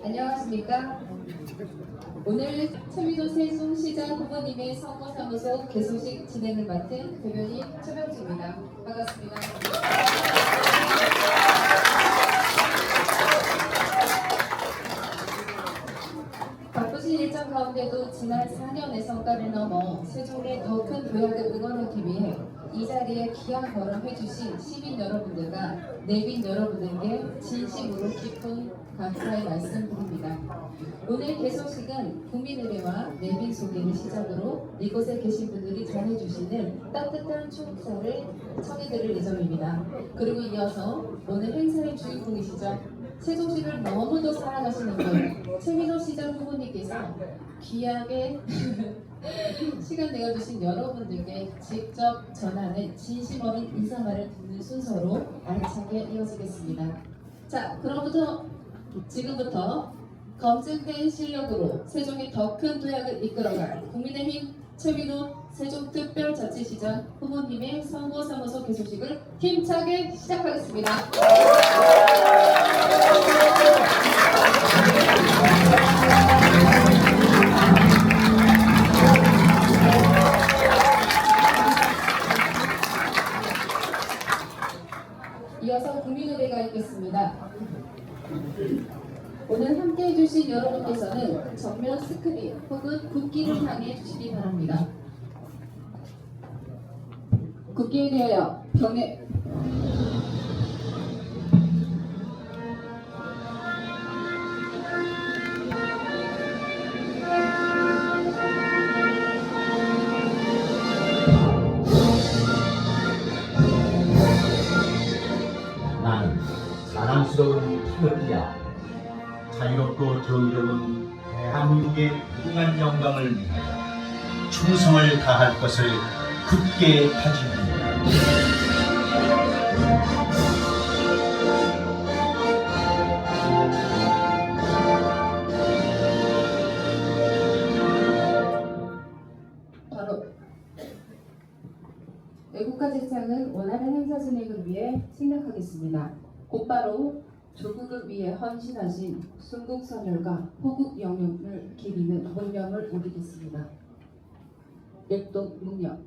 안녕하십니까? 오늘 최미도 세종시장 후보님의 선거사무소 개소식 진행을 맡은 대변인 최병주입니다. 반갑습니다. 바쁘신 일정 가운데도 지난 4년의 성과를 넘어 세종의 더 큰 도약을 응원하기 위해 이 자리에 귀한 걸음해주신 시민 여러분들과 내빈 여러분들께 진심으로 깊은 감사의 말씀드립니다. 오늘 개소식은 국민의례와 내빈 소개를 시작으로 이곳에 계신 분들이 전해주시는 따뜻한 축사를 청해드릴 예정입니다. 그리고 이어서 오늘 행사의 주인공이시죠. 세종시를 너무도 사랑하시는 분 최민호 시장 후보님께서 귀하게 시간 내어주신 여러분들께 직접 전하는 진심 어린 인사말을 듣는 순서로 알차게 이어지겠습니다. 자, 지금부터 검증된 실력으로 세종의 더 큰 도약을 이끌어갈 국민의힘 최민호 세종특별자치시장 후보님의 선거사무소 개소식을 힘차게 시작하겠습니다. 이어서 국민의례가 있겠습니다. 오늘 함께 해주신 여러분께서는 정면 스크린 혹은 국기를 향해 주시기 바랍니다. 국기에 대하여 경례. 나는 사랑스러운 태극기야. 자유롭고 정의로운 대한민국의 무궁한 영광을 위하여 충성을 다할 것을 굳게 다짐합니다. 바로 애국가 제창은 원하는 행사 진행을 위해 생략하겠습니다. 곧바로 조국을 위해 헌신하신 순국선열과 호국 영웅을 기리는 문명을 올리겠습니다. 랩동 문명.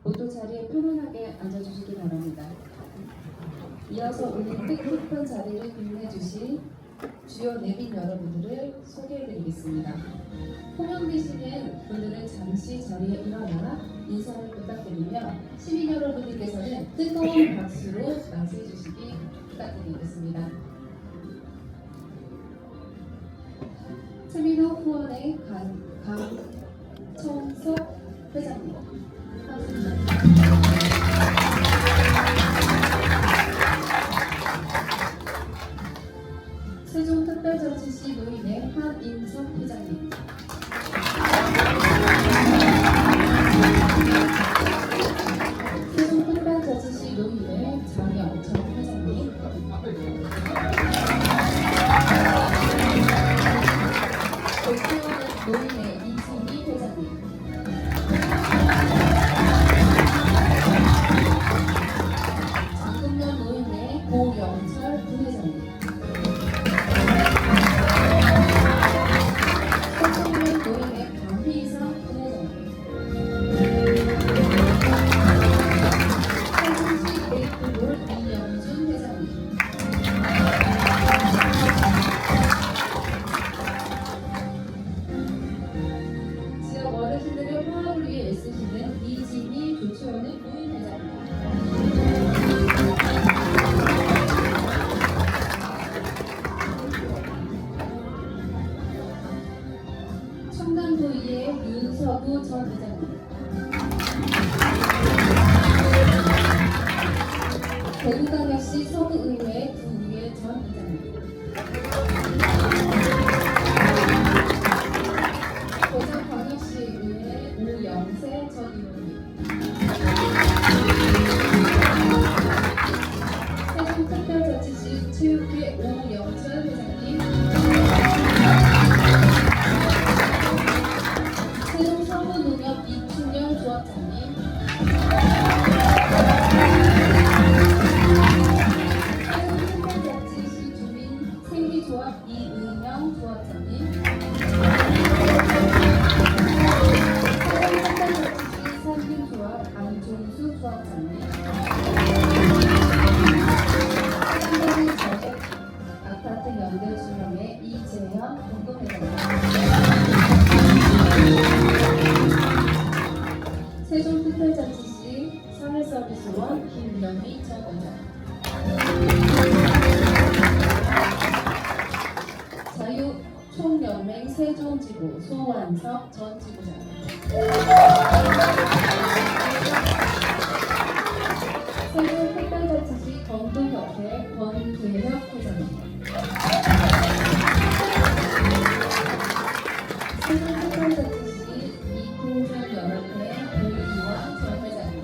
모두 자리에 편안하게 앉아주시기 바랍니다. 이어서 오늘 뜻깊은 자리를 빛내주신 주요 내빈 여러분들을 소개해드리겠습니다. 호명되시는 분들은 잠시 자리에 일어나 인사를 부탁드리며 시민 여러분들께서는 뜨거운 박수로 맞이해주시기 부탁드리겠습니다. 최민호 후원의 강청석 회장님. 세종특별자치시 노인의 한인숙 회장님. 세종특별자치시 노인의 장영정 회장님. 도쿄 노인의 이승희 회장님. 대구광역시 서구의회 구의회 전 의장님, 고성광역시의회 오영세 전 의원님, 세종특별자치시 체육회 오영철 회장님, 세종서구농협 이춘영 조합장님, 세종특별자치시 주민생기조합 이은영 조합장님, 세종특별자치시 산림조합 안종수 조합장님, 세종저택 아파트 연대 주명의 이재현 공동회장님, 세종특별자치시 사회서비스원 김연미 전 원장, 자유총연맹 세종지부 소완석 전 지부장, 세종특별자치시 검도협회 권대혁 회장님, 세종특별자치시 이통전연합회 고이완 전 회장님,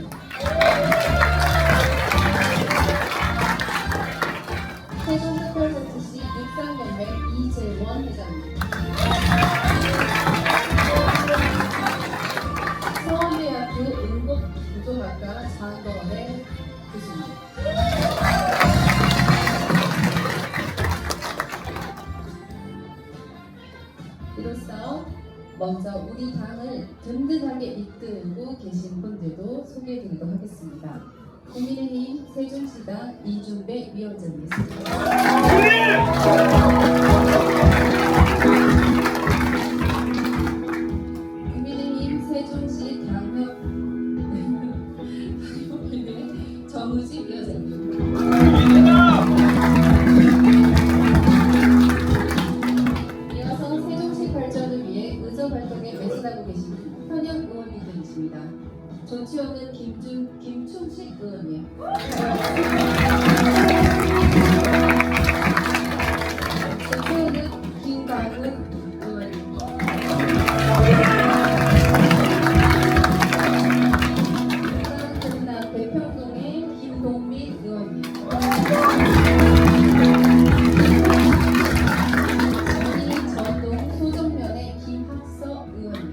세종특별자치시 육상연맹 이재원 회장님, 서울대학교 응급구조학과 장거래 교수님, 이로써 먼저 우리 당을 든든하게 이끌고 계신 분들도 소개해드리도록 하겠습니다. 국민의힘 세종시당 이준배 위원장님이십니다. 국민의힘 세종시 당협위원회 정우진 위원장님, 이어서 세종시 발전을 위해 의정 활동에 매진하고 계신 현역 의원님들이십니다. 조치호는 김충식 의원님, 조치호는 김광훈 의원님, 경남 대평동의 김동민 의원님, 전이 전동 소정면의 김학서 의원님,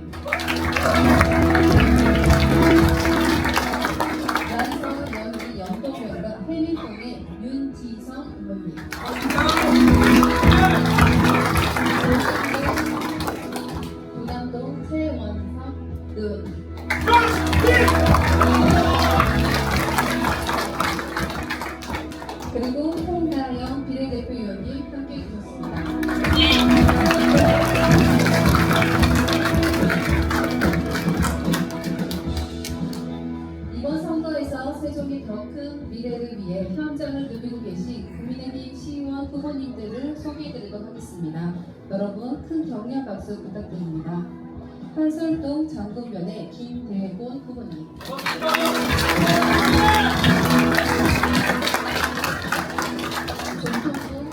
난성 연기 영동면과 해민동의 윤지성 의원님, 도남동 최원석 의원님, 그리고 홍나영 비례대표 의원님 함께 해주셨습니다. 이번 선거에서 세종이 더 큰 미래를 위해 현장을 누비고 계신 국민의힘 시의원 후보님들을 소개해드리도록 하겠습니다. 여러분 큰 격려 박수 부탁드립니다. 한솔동 장군면의 김대곤 후보님, 종통동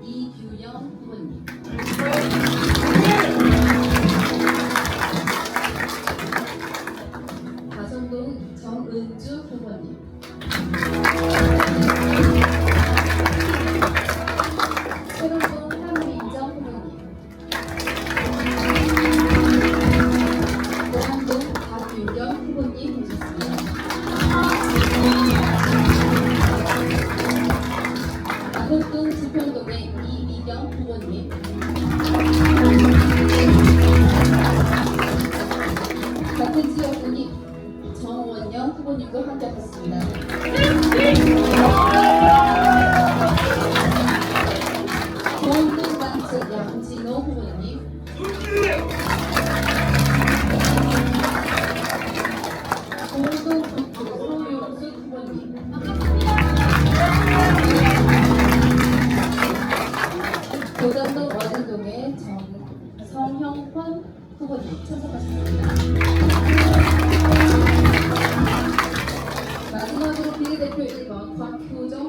이규영 후보님, 가성동 정은주 후보님, 세종동 한민정 후보님, 고남동 박윤경 후보님 모셨습니다. 안국동 지평동의 이미경 후보님, 같은 지역분이 정원영 후보님도 함께하셨습니다. 고운동 측 양진호 후보님, 고운동 북부 서용수 후보님, 고담동 어딘동의 성형권 후보님 참석하셨습니다. 마지막으로 비례대표 1번 곽효정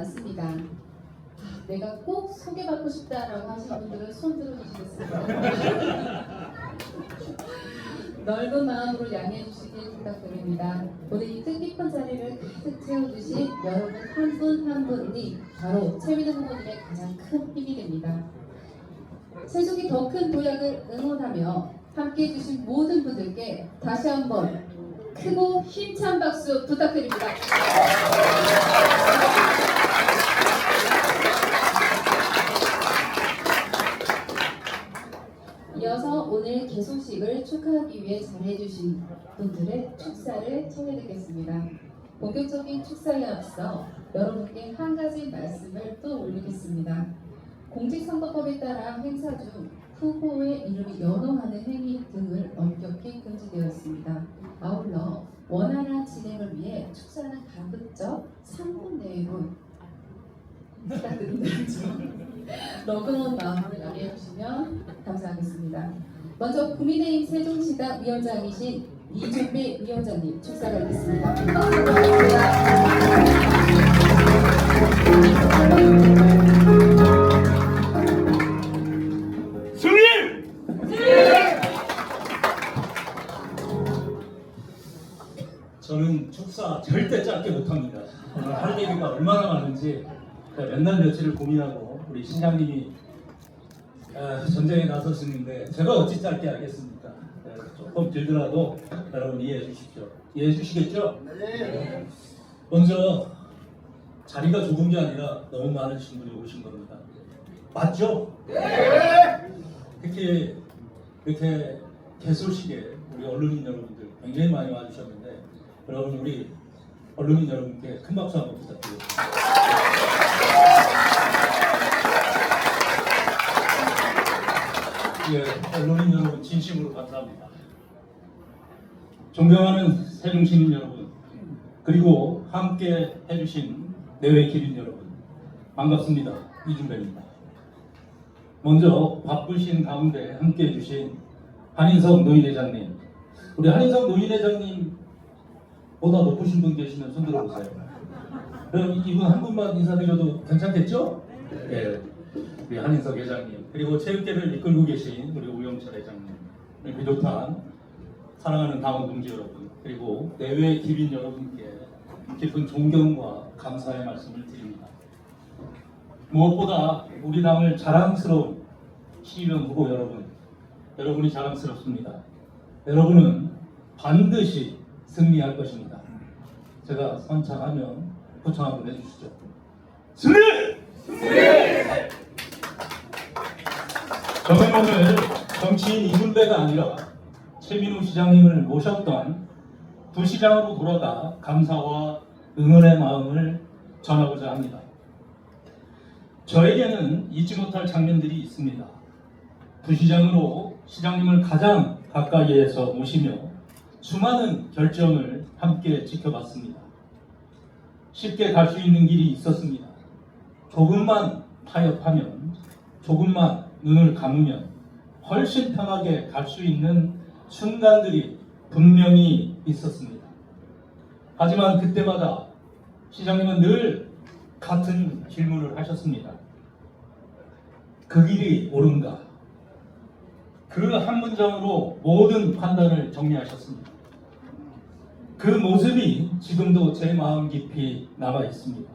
많습니다. 내가 꼭 소개받고 싶다라고 하시는 분들은 손 들어주시겠습니다. 넓은 마음으로 양해해 주시길 부탁드립니다. 오늘 이 뜻깊은 자리를 가득 채워주신 여러분 한 분 한 분이 바로 최민호 후보님의 가장 큰 힘이 됩니다. 세종이 더 큰 도약을 응원하며 함께해 주신 모든 분들께 다시 한번 크고 힘찬 박수 부탁드립니다. 이어서 오늘 개소식을 축하하기 위해 잘해주신 분들의 축사를 청해드리겠습니다. 본격적인 축사에 앞서 여러분께 한 가지 말씀을 또 올리겠습니다. 공직선거법에 따라 행사 중 후보의 이름이 연호하는 행위 등을 엄격히 금지되어 있습니다. 아울러 원활한 진행을 위해 축사는 가급적 3분 내로 부탁드립니다. 너그러운 마음을 양해해 주시면 감사하겠습니다. 먼저 국민의힘 세종시당 위원장이신 이준배 위원장님 축사가 있겠습니다. 승리! 저는 축사 절대 짧게 못합니다. 오늘 할 얘기가 얼마나 많은지 몇 날 며칠을 고민하고 우리 신장님이 전쟁에 나섰었는데 제가 어찌 짧게 하겠습니까? 조금 길더라도 여러분 이해해 주십시오. 이해해 주시겠죠? 네. 먼저 자리가 좁은 게 아니라 너무 많으신 분이 오신 겁니다. 맞죠? 네. 특히 이렇게 개소식에 우리 언론인 여러분들 굉장히 많이 와주셨는데 여러분 우리 언론인 여러분께 큰 박수 한번 부탁드립니다. 예, 언론인 여러분 진심으로 감사합니다. 존경하는 세종 시민 여러분 그리고 함께 해주신 내외 기린 여러분 반갑습니다. 이준배입니다. 먼저 바쁘신 가운데 함께 해주신 한인석 노인회장님 우리 한인석 노인회장님 보다 높으신 분 계시면 손 들어보세요. 그럼 이분 한 분만 인사드려도 괜찮겠죠? 네. 우리 한인석 회장님 그리고 체육계를 이끌고 계신 우리 우영철 회장님 비롯한 사랑하는 당원 동지 여러분 그리고 내외 기빈 여러분께 깊은 존경과 감사의 말씀을 드립니다. 무엇보다 우리 당을 자랑스러운 시의원 후보 여러분이 자랑스럽습니다. 여러분은 반드시 승리할 것입니다. 제가 선창하면 포청 한번 해주시죠. 승리! 승리! 저는 오늘 정치인 이준배가 아니라 최민호 시장님을 모셨던 부시장으로 돌아가 감사와 응원의 마음을 전하고자 합니다. 저에게는 잊지 못할 장면들이 있습니다. 부시장으로 시장님을 가장 가까이에서 모시며 수많은 결정을 함께 지켜봤습니다. 쉽게 갈 수 있는 길이 있었습니다. 조금만 타협하면, 조금만 눈을 감으면 훨씬 편하게 갈 수 있는 순간들이 분명히 있었습니다. 하지만 그때마다 시장님은 늘 같은 질문을 하셨습니다. 그 길이 옳은가? 그 한 문장으로 모든 판단을 정리하셨습니다. 그 모습이 지금도 제 마음 깊이 남아 있습니다.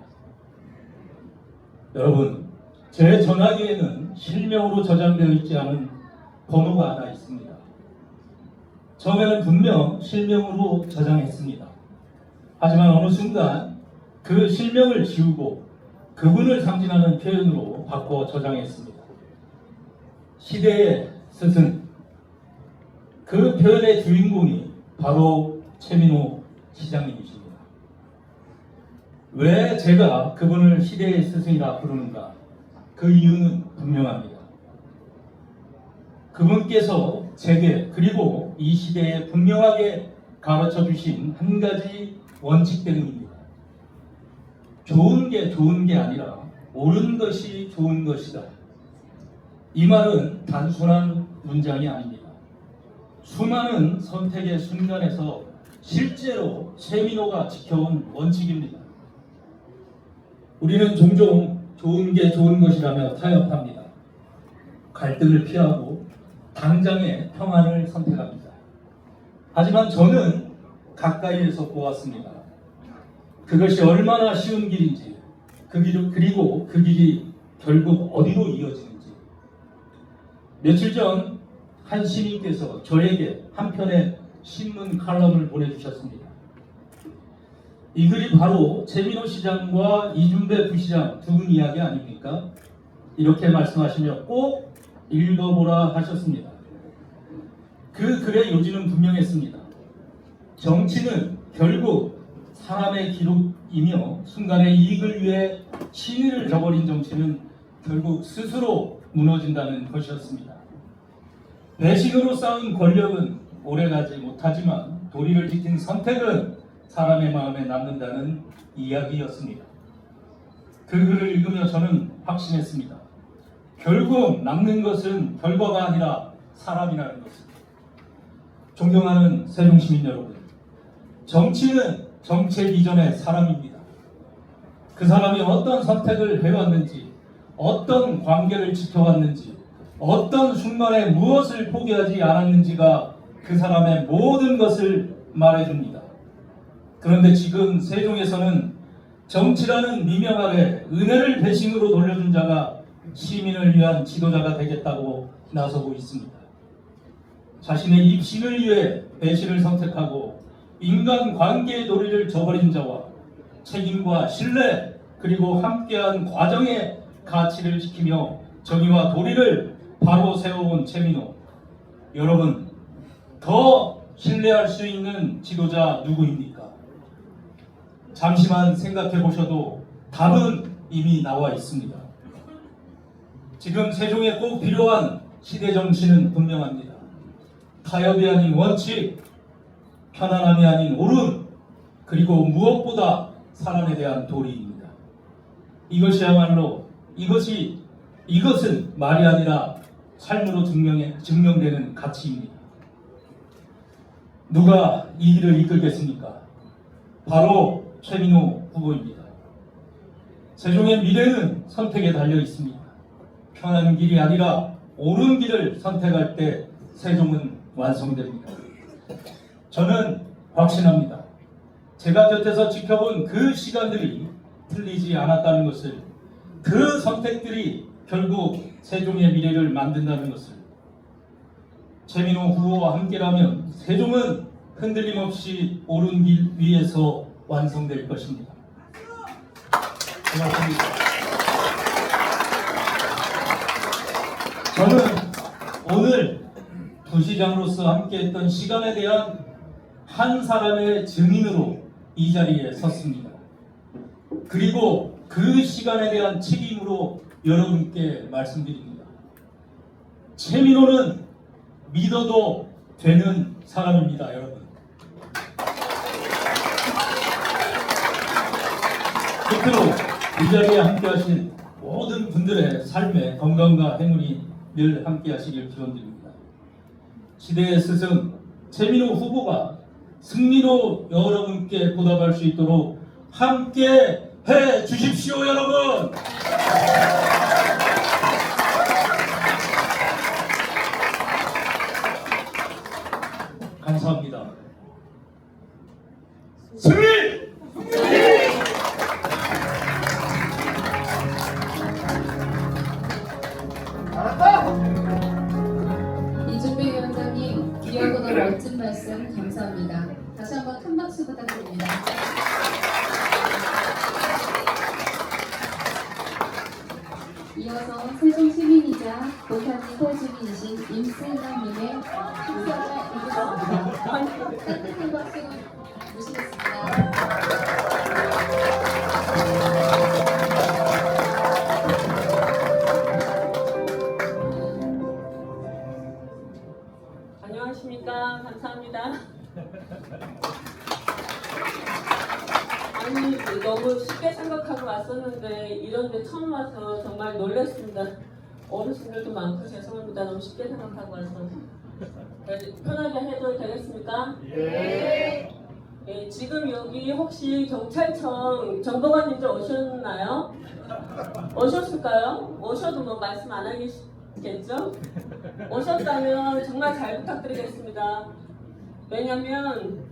여러분, 제 전화기에는 실명으로 저장되어 있지 않은 번호가 하나 있습니다. 처음에는 분명 실명으로 저장했습니다. 하지만 어느 순간 그 실명을 지우고 그분을 상징하는 표현으로 바꿔 저장했습니다. 시대의 스승, 그 표현의 주인공이 바로 최민호 시장님이십니다. 왜 제가 그분을 시대의 스승이라 부르는가? 그 이유는 분명합니다. 그분께서 제게 그리고 이 시대에 분명하게 가르쳐 주신 한 가지 원칙 때문입니다. 좋은 게 좋은 게 아니라 옳은 것이 좋은 것이다. 이 말은 단순한 문장이 아닙니다. 수많은 선택의 순간에서 실제로 최민호가 지켜온 원칙입니다. 우리는 종종 좋은 게 좋은 것이라며 타협합니다. 갈등을 피하고 당장의 평안을 선택합니다. 하지만 저는 가까이에서 보았습니다. 그것이 얼마나 쉬운 길인지, 그리고 그 길이 결국 어디로 이어지는지. 며칠 전 한 시민께서 저에게 한 편의 신문 칼럼을 보내주셨습니다. 이 글이 바로 최민호 시장과 이준배 부시장 두 분 이야기 아닙니까? 이렇게 말씀하시며 꼭 읽어보라 하셨습니다. 그 글의 요지는 분명했습니다. 정치는 결국 사람의 기록이며 순간의 이익을 위해 신의를 저버린 정치는 결국 스스로 무너진다는 것이었습니다. 배신으로 쌓은 권력은 오래가지 못하지만 도리를 지킨 선택은 사람의 마음에 남는다는 이야기였습니다. 그 글을 읽으며 저는 확신했습니다. 결국 남는 것은 결과가 아니라 사람이라는 것입니다. 존경하는 세종시민 여러분, 정치는 정책 이전의 사람입니다. 그 사람이 어떤 선택을 해왔는지, 어떤 관계를 지켜왔는지, 어떤 순간에 무엇을 포기하지 않았는지가 그 사람의 모든 것을 말해줍니다. 그런데 지금 세종에서는 정치라는 미명 아래 은혜를 배신으로 돌려준 자가 시민을 위한 지도자가 되겠다고 나서고 있습니다. 자신의 입신을 위해 배신을 선택하고 인간관계의 도리를 저버린 자와 책임과 신뢰 그리고 함께한 과정의 가치를 지키며 정의와 도리를 바로 세워온 최민호. 여러분, 더 신뢰할 수 있는 지도자 누구입니까? 잠시만 생각해 보셔도 답은 이미 나와 있습니다. 지금 세종에 꼭 필요한 시대 정신은 분명합니다. 타협이 아닌 원칙, 편안함이 아닌 옳음, 그리고 무엇보다 사람에 대한 도리입니다. 이것이야말로 이것은 말이 아니라 삶으로 증명되는 가치입니다. 누가 이 길을 이끌겠습니까? 바로 최민호 후보입니다. 세종의 미래는 선택에 달려 있습니다. 편한 길이 아니라 옳은 길을 선택할 때 세종은 완성됩니다. 저는 확신합니다. 제가 곁에서 지켜본 그 시간들이 틀리지 않았다는 것을, 그 선택들이 결국 세종의 미래를 만든다는 것을. 최민호 후보와 함께라면 세종은 흔들림 없이 옳은 길 위에서 완성될 것입니다. 고맙습니다. 저는 오늘 부시장으로서 함께했던 시간에 대한 한 사람의 증인으로 이 자리에 섰습니다. 그리고 그 시간에 대한 책임으로 여러분께 말씀드립니다. 최민호는 믿어도 되는 사람입니다, 여러분. 끝으로 이 자리에 함께하신 모든 분들의 삶의 건강과 행운이 늘 함께하시길 기원드립니다. 시대의 스승 최민호 후보가 승리로 여러분께 보답할 수 있도록 함께 해 주십시오, 여러분. 감사합니다. 승리! 이준배 위원장님, 귀하고도 멋진 말씀 감사합니다. 다시 한번 큰 박수 부탁드립니다. 이어서 세종 시민이자 보타지 탈주민이신 임슬강님의 축사를 읽겠습니다. 따뜻한 박수 모시겠습니다. 안녕하십니까. 감사합니다. 아니, 너무 쉽게 생각하고 왔었는데 이런 데 처음 와서 정말 놀랐습니다. 어르신들도 많고 죄송합니다. 너무 쉽게 생각하고 와서. 편하게 해도 되겠습니까? 예. 예, 지금 여기 혹시 경찰청 정보관님들 오셨나요? 오셨을까요? 오셔도 뭐 말씀 안 하겠죠? 오셨다면 정말 잘 부탁드리겠습니다. 왜냐면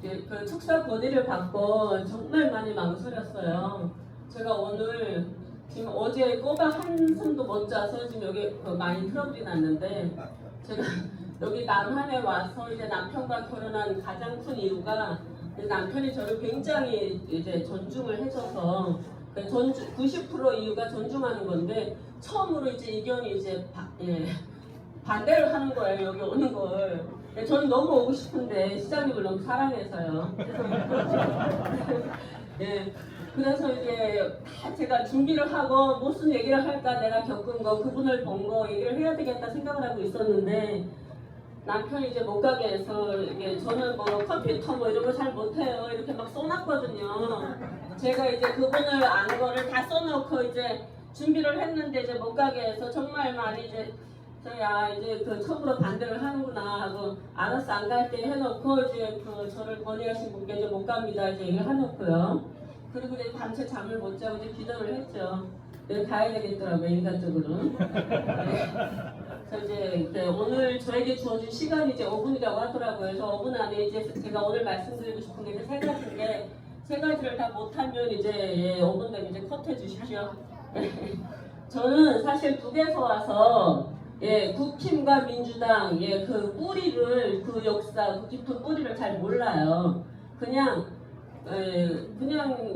그 축사 건의를 받고 정말 많이 망설였어요. 제가 오늘 지금 어제 꼬박 한숨도 못 자서 지금 여기 많이 트러블이 났는데 제가 여기 남한에 와서 이제 남편과 결혼한 가장 큰 이유가 남편이 저를 굉장히 이제 존중을 해줘서 90% 이유가 존중하는 건데 처음으로 이제 의견이 이제 반대를 하는 거예요. 여기 오는 걸. 저는 너무 오고 싶은데 시장님을 너무 사랑해서요. 예. 그래서 이제 다 제가 준비를 하고 무슨 얘기를 할까 내가 겪은 거 그분을 본 거 얘기를 해야 되겠다 생각을 하고 있었는데 남편이 이제 못 가게 해서 이게 저는 뭐 컴퓨터 뭐 이런 거 잘 못해요 이렇게 막 써놨거든요. 제가 이제 그분을 안 거를 다 써놓고 이제 준비를 했는데 이제 못 가게 해서 정말 많이 이제 이제 그 처음으로 반대를 하는구나 하고 알았어 안 갈게 해놓고 이제 그 저를 건의하신 분께 이제 못 갑니다 이제 얘기를 해놓고요. 그리고 이제 밤새 잠을 못 자고 이제 기도를 했죠. 내일 가야 되겠더라고요 인간적으로. 네. 그래서 이제 오늘 저에게 주어진 시간이 이제 5분이라고 하더라고요. 그래서 5분 안에 이제 제가 오늘 말씀드리고 싶은 게 이제 세 가지를 다 못하면 이제 5분 되면 이제 컷해 주십시오. 저는 사실 북에서 와서 국힘과 민주당 그 뿌리를 그 역사 그 깊은 뿌리를 잘 몰라요. 그냥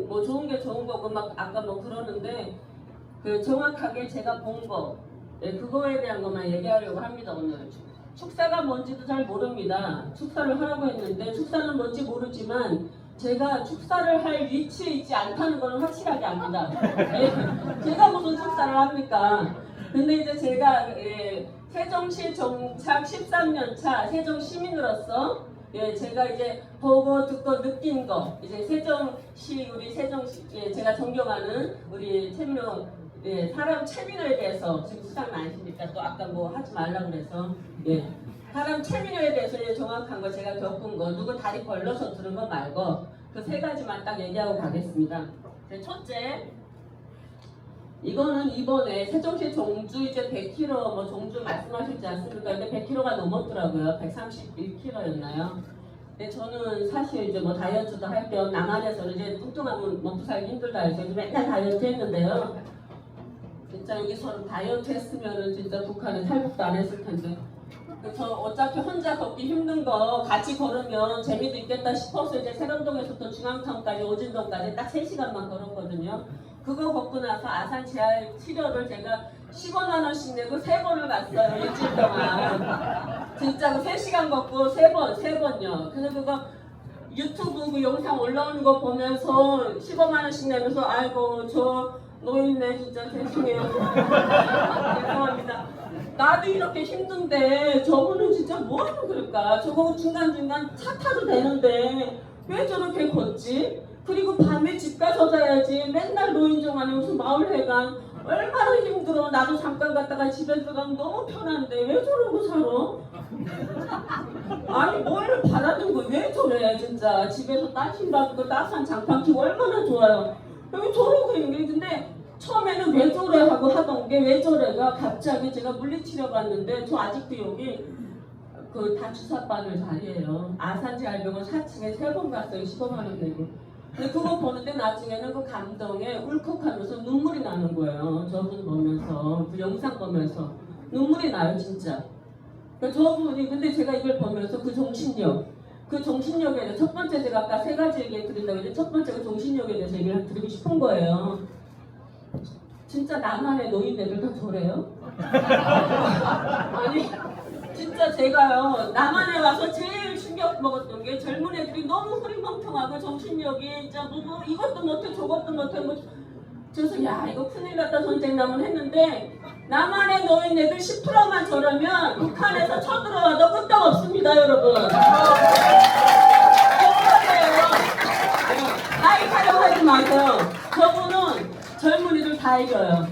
뭐 좋은 게 좋은 거고 막 아까 뭐 그러는데 그 정확하게 제가 본 거 그거에 대한 것만 얘기하려고 합니다. 오늘 축사가 뭔지도 잘 모릅니다. 축사를 하라고 했는데 축사는 뭔지 모르지만 제가 축사를 할 위치에 있지 않다는 건 확실하게 압니다. 제가 무슨 축사를 합니까? 근데 이제 제가 세종시 정착 13년 차 세종 시민으로서 제가 이제 보고 듣고 느낀 거 이제 세종시 우리 세종시 제가 존경하는 우리 최민호 사람 최민호에 대해서 지금 수상 많으십니까? 또 아까 뭐 하지 말라고 그래서 사람 최민호에 대해서 이제 정확한 거 제가 겪은 거 누구 다리 벌려서 들은 거 말고 그 세 가지만 딱 얘기하고 가겠습니다. 첫째 이거는 이번에 세종시 종주 이제 100km 뭐 종주 말씀하셨지 않습니까? 근데 100km가 넘었더라고요. 131km였나요? 근데 저는 사실 이제 뭐 다이어트도 할 겸 남한에서는 이제 뚱뚱하면 먹고 살기 힘들다 해서 맨날 다이어트 했는데요. 진짜 여기서는 다이어트 했으면은 진짜 북한은 탈북도 안 했을 텐데. 저 어차피 혼자 걷기 힘든 거 같이 걸으면 재미도 있겠다 싶어서 이제 세련동에서부터 중앙타운까지 오진동까지 딱 3시간만 걸었거든요. 그거 걷고 나서 아산 재활 치료를 제가 15만 원씩 내고 3번을 갔어요. 일주일 동안. 진짜 그 3시간 걷고 3번요. 그래서 그거 유튜브 그 영상 올라오는 거 보면서 15만 원씩 내면서 아이고 저 노인네 진짜 죄송해요. 죄송합니다. 나도 이렇게 힘든데 저분은 진짜 뭐하는 그럴까? 저거 중간중간 차 타도 되는데 왜 저렇게 걷지? 그리고 밤에 집 가서 자야지 맨날 노인정 안에 무슨 마을회관 얼마나 힘들어. 나도 잠깐 갔다가 집에 들어가면 너무 편한데 왜 저러고 살아? 아니 뭘 바라는 거 왜 저래 진짜. 집에서 따뜻한 받고 따뜻한 장판 키고 얼마나 좋아요. 왜 저러고 있는 게. 근데 처음에는 왜 저래 하고 하던 게 왜 저래가 갑자기 제가 물리치료 받는데 저 아직도 여기 그 다 주사바늘 자리예요. 아산재활병원 4층에 3번 갔어요. 15만 원 내고. 근데 그거 보는데 나중에는 그 감동에 울컥하면서 눈물이 나는 거예요. 저분 보면서 그 영상 보면서 눈물이 나요 진짜. 저분이 근데 제가 이걸 보면서 그 정신력에 대해서 첫 번째 제가 아까 3가지 얘기 드린다고 했는데 첫 번째가 정신력에 대해서 얘기를 드리고 싶은 거예요. 진짜 남한의 노인네들 다 저래요? 아니 진짜 제가요 남한에 와서 제일 충격 먹었던 게 젊은 애들이 너무 흐리멍텅하고 정신력이 진짜 뭐 이것도 못해 저것도 못해 뭐 그래서 야 이거 큰일 났다 전쟁나면 했는데 남한의 노인네들 10%만 저러면 북한에서 쳐들어와도 끄떡없습니다 여러분. 나이 타령하지 마세요. 저분은 젊은이들 다 이겨요.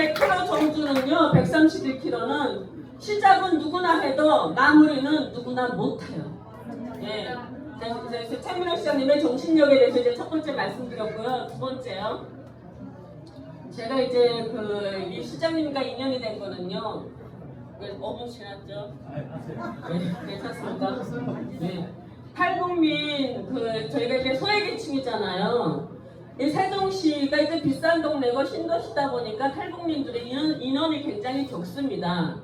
100km 정주는요, 131km는 시작은 누구나 해도 마무리는 누구나 못해요. 예. 이제 최민호 시장님의 정신력에 대해서 이제 첫 번째 말씀드렸고요. 두 번째요. 제가 이제 이 시장님과 인연이 된 거는요. 5분 지났죠? 네, 괜찮습니까? 네. 탈북민 저희가 이제 소외계층이잖아요. 이 세종시가 이제 비싼 동네고 신도시다 보니까 탈북민들의 인원이 굉장히 적습니다.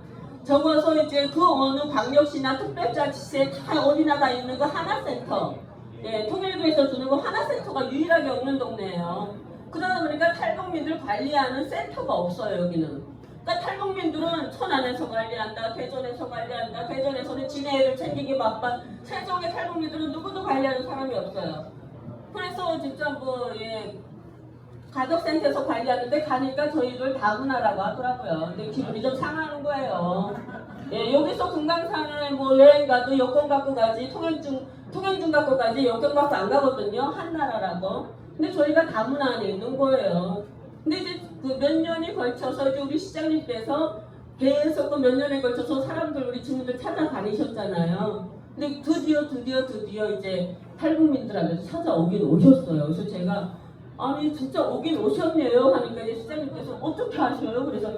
적어서 이제 그 어느 광역시나 특별자치시에 다 어디나 다 있는 그 하나센터, 예, 통일부에서 주는 그 하나센터가 유일하게 없는 동네예요. 그러다 보니까 탈북민들 관리하는 센터가 없어요, 여기는. 그러니까 탈북민들은 천안에서 관리한다, 대전에서 관리한다, 대전에서는 지네 애들 챙기기 바빠. 세종의 탈북민들은 누구도 관리하는 사람이 없어요. 그래서 진짜 가족센터에서 관리하는데 가니까 저희를 다문화라고 하더라고요. 근데 기분이 좀 상하는 거예요. 예, 여기서 금강산에 여행 가도 여권 갖고 가지, 통행증 갖고 가지, 여권 갖고 안 가거든요. 한나라라고. 근데 저희가 다문화 안에 있는 거예요. 근데 이제 몇 년이 걸쳐서 이제 우리 시장님께서 계속 몇 년에 걸쳐서 사람들, 우리 주민들 찾아다니셨잖아요. 근데 드디어 이제 탈북민들한테 찾아오긴 오셨어요. 그래서 제가 아니 진짜 오긴 오셨네요 하니까 이제 시장님께서 어떻게 하셔요? 그래서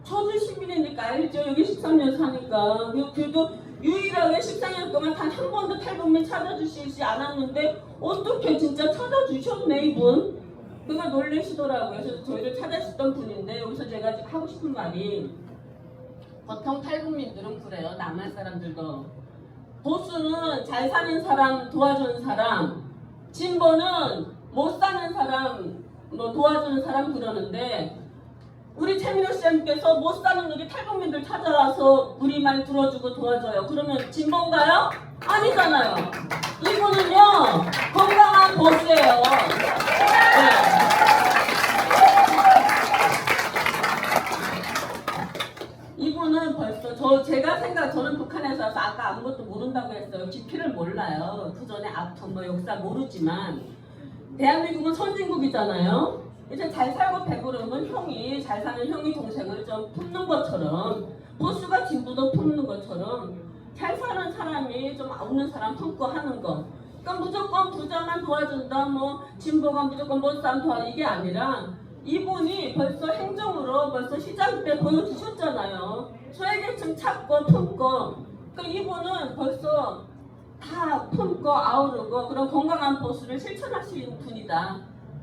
저도 시민이니까 알죠. 여기 13년 사니까. 그래도 유일하게 14년 동안 단 한 번도 탈북민 찾아주시지 않았는데 어떻게 진짜 찾아주셨네 이분. 그가 놀라시더라고요. 그래서 저희를 찾아주셨던 분인데 여기서 제가 하고 싶은 말이 보통 탈북민들은 그래요. 남한 사람들도. 보수는 잘 사는 사람 도와주는 사람, 진보는 못 사는 사람 도와주는 사람 그러는데 우리 최민호 시장님께서 못 사는 우리 탈북민들 찾아와서 우리 말 들어주고 도와줘요. 그러면 진보인가요? 아니잖아요. 이분은요 건강한 보수예요. 네. 이분은 벌써 저는 북한에서 와서 아까 아무것도 모른다고 했어요. 깊이를 몰라요. 그 전에 아픔 역사 모르지만 대한민국은 선진국이잖아요. 이제 잘 살고 배부르면 잘 사는 형이 동생을 좀 품는 것처럼 보수가 진보도 품는 것처럼 잘 사는 사람이 좀 없는 사람 품고 하는 거. 그러니까 무조건 부자만 도와준다, 진보가 무조건 못 사람 도와 이게 아니라 이분이 벌써 행정으로 벌써 시장 때 보여주셨잖아요. 소외계층 찾고 품고. 그러니까 이분은 벌써 다 품고 아우르고 그런 건강한 보수를 실천하신 분이다.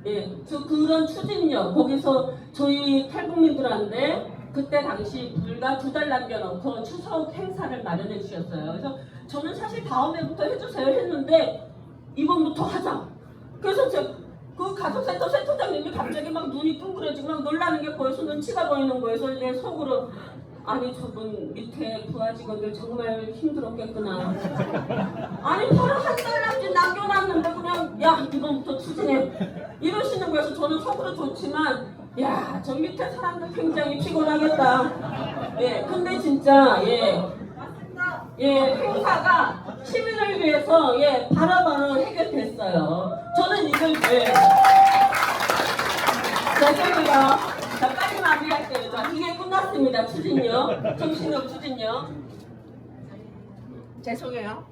예, 그런 추진력 거기서 저희 탈북민들한테 그때 당시 불과 2달 남겨놓고 추석 행사를 마련해 주셨어요. 그래서 저는 사실 다음에부터 해주세요 했는데 이번부터 하자. 그래서 그 가족센터 센터장님이 갑자기 막 눈이 둥그러지고 막 놀라는 게 보여서 눈치가 보이는 거예요. 그래서 내 속으로 아니 저분 밑에 부하 직원들 정말 힘들었겠구나. 아니 바로 한 달 남겨놨는데 그냥 야 이번부터 추진해 이러시는 거여서 저는 속으로 좋지만 야 저 밑에 사람들 굉장히 피곤하겠다. 예, 근데 진짜 행사가 시민을 위해서 바로바로 해결됐어요. 저는 이걸 죄송해요. 자, 빨리 마무리할게요. 자, 이게 끝났습니다. 추진력, 정신력 추진력. 죄송해요.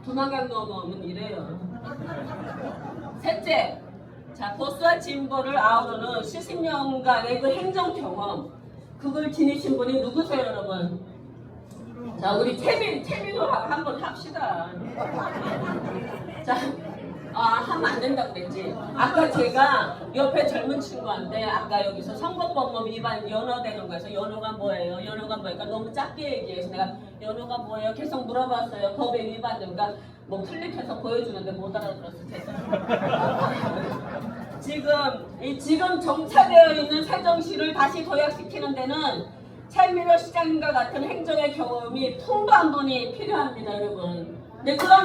두마강 넘어오면 이래요. 셋째, 자 보수와 진보를 아우르는 70년간의 그 행정 경험, 그걸 지니신 분이 누구세요, 여러분? 자, 우리 최민호하고 한번 합시다. 자, 하면 안 된다고 그랬지. 아까 제가 옆에 젊은 친구한테 아까 여기서 선거법 위반 연어되는 거에서 연어가 뭐예요? 연어가 뭐니까 너무 작게 얘기해서 내가 연어가 뭐예요? 계속 물어봤어요. 법에 위반된가? 클릭해서 보여주는데 못 알아들었어. 죄송해요. 지금 정착되어 있는 세종시를 다시 도약시키는 데는 최민호 시장님과 같은 행정의 경험이 풍부한 분이 필요합니다, 여러분. 네, 그러면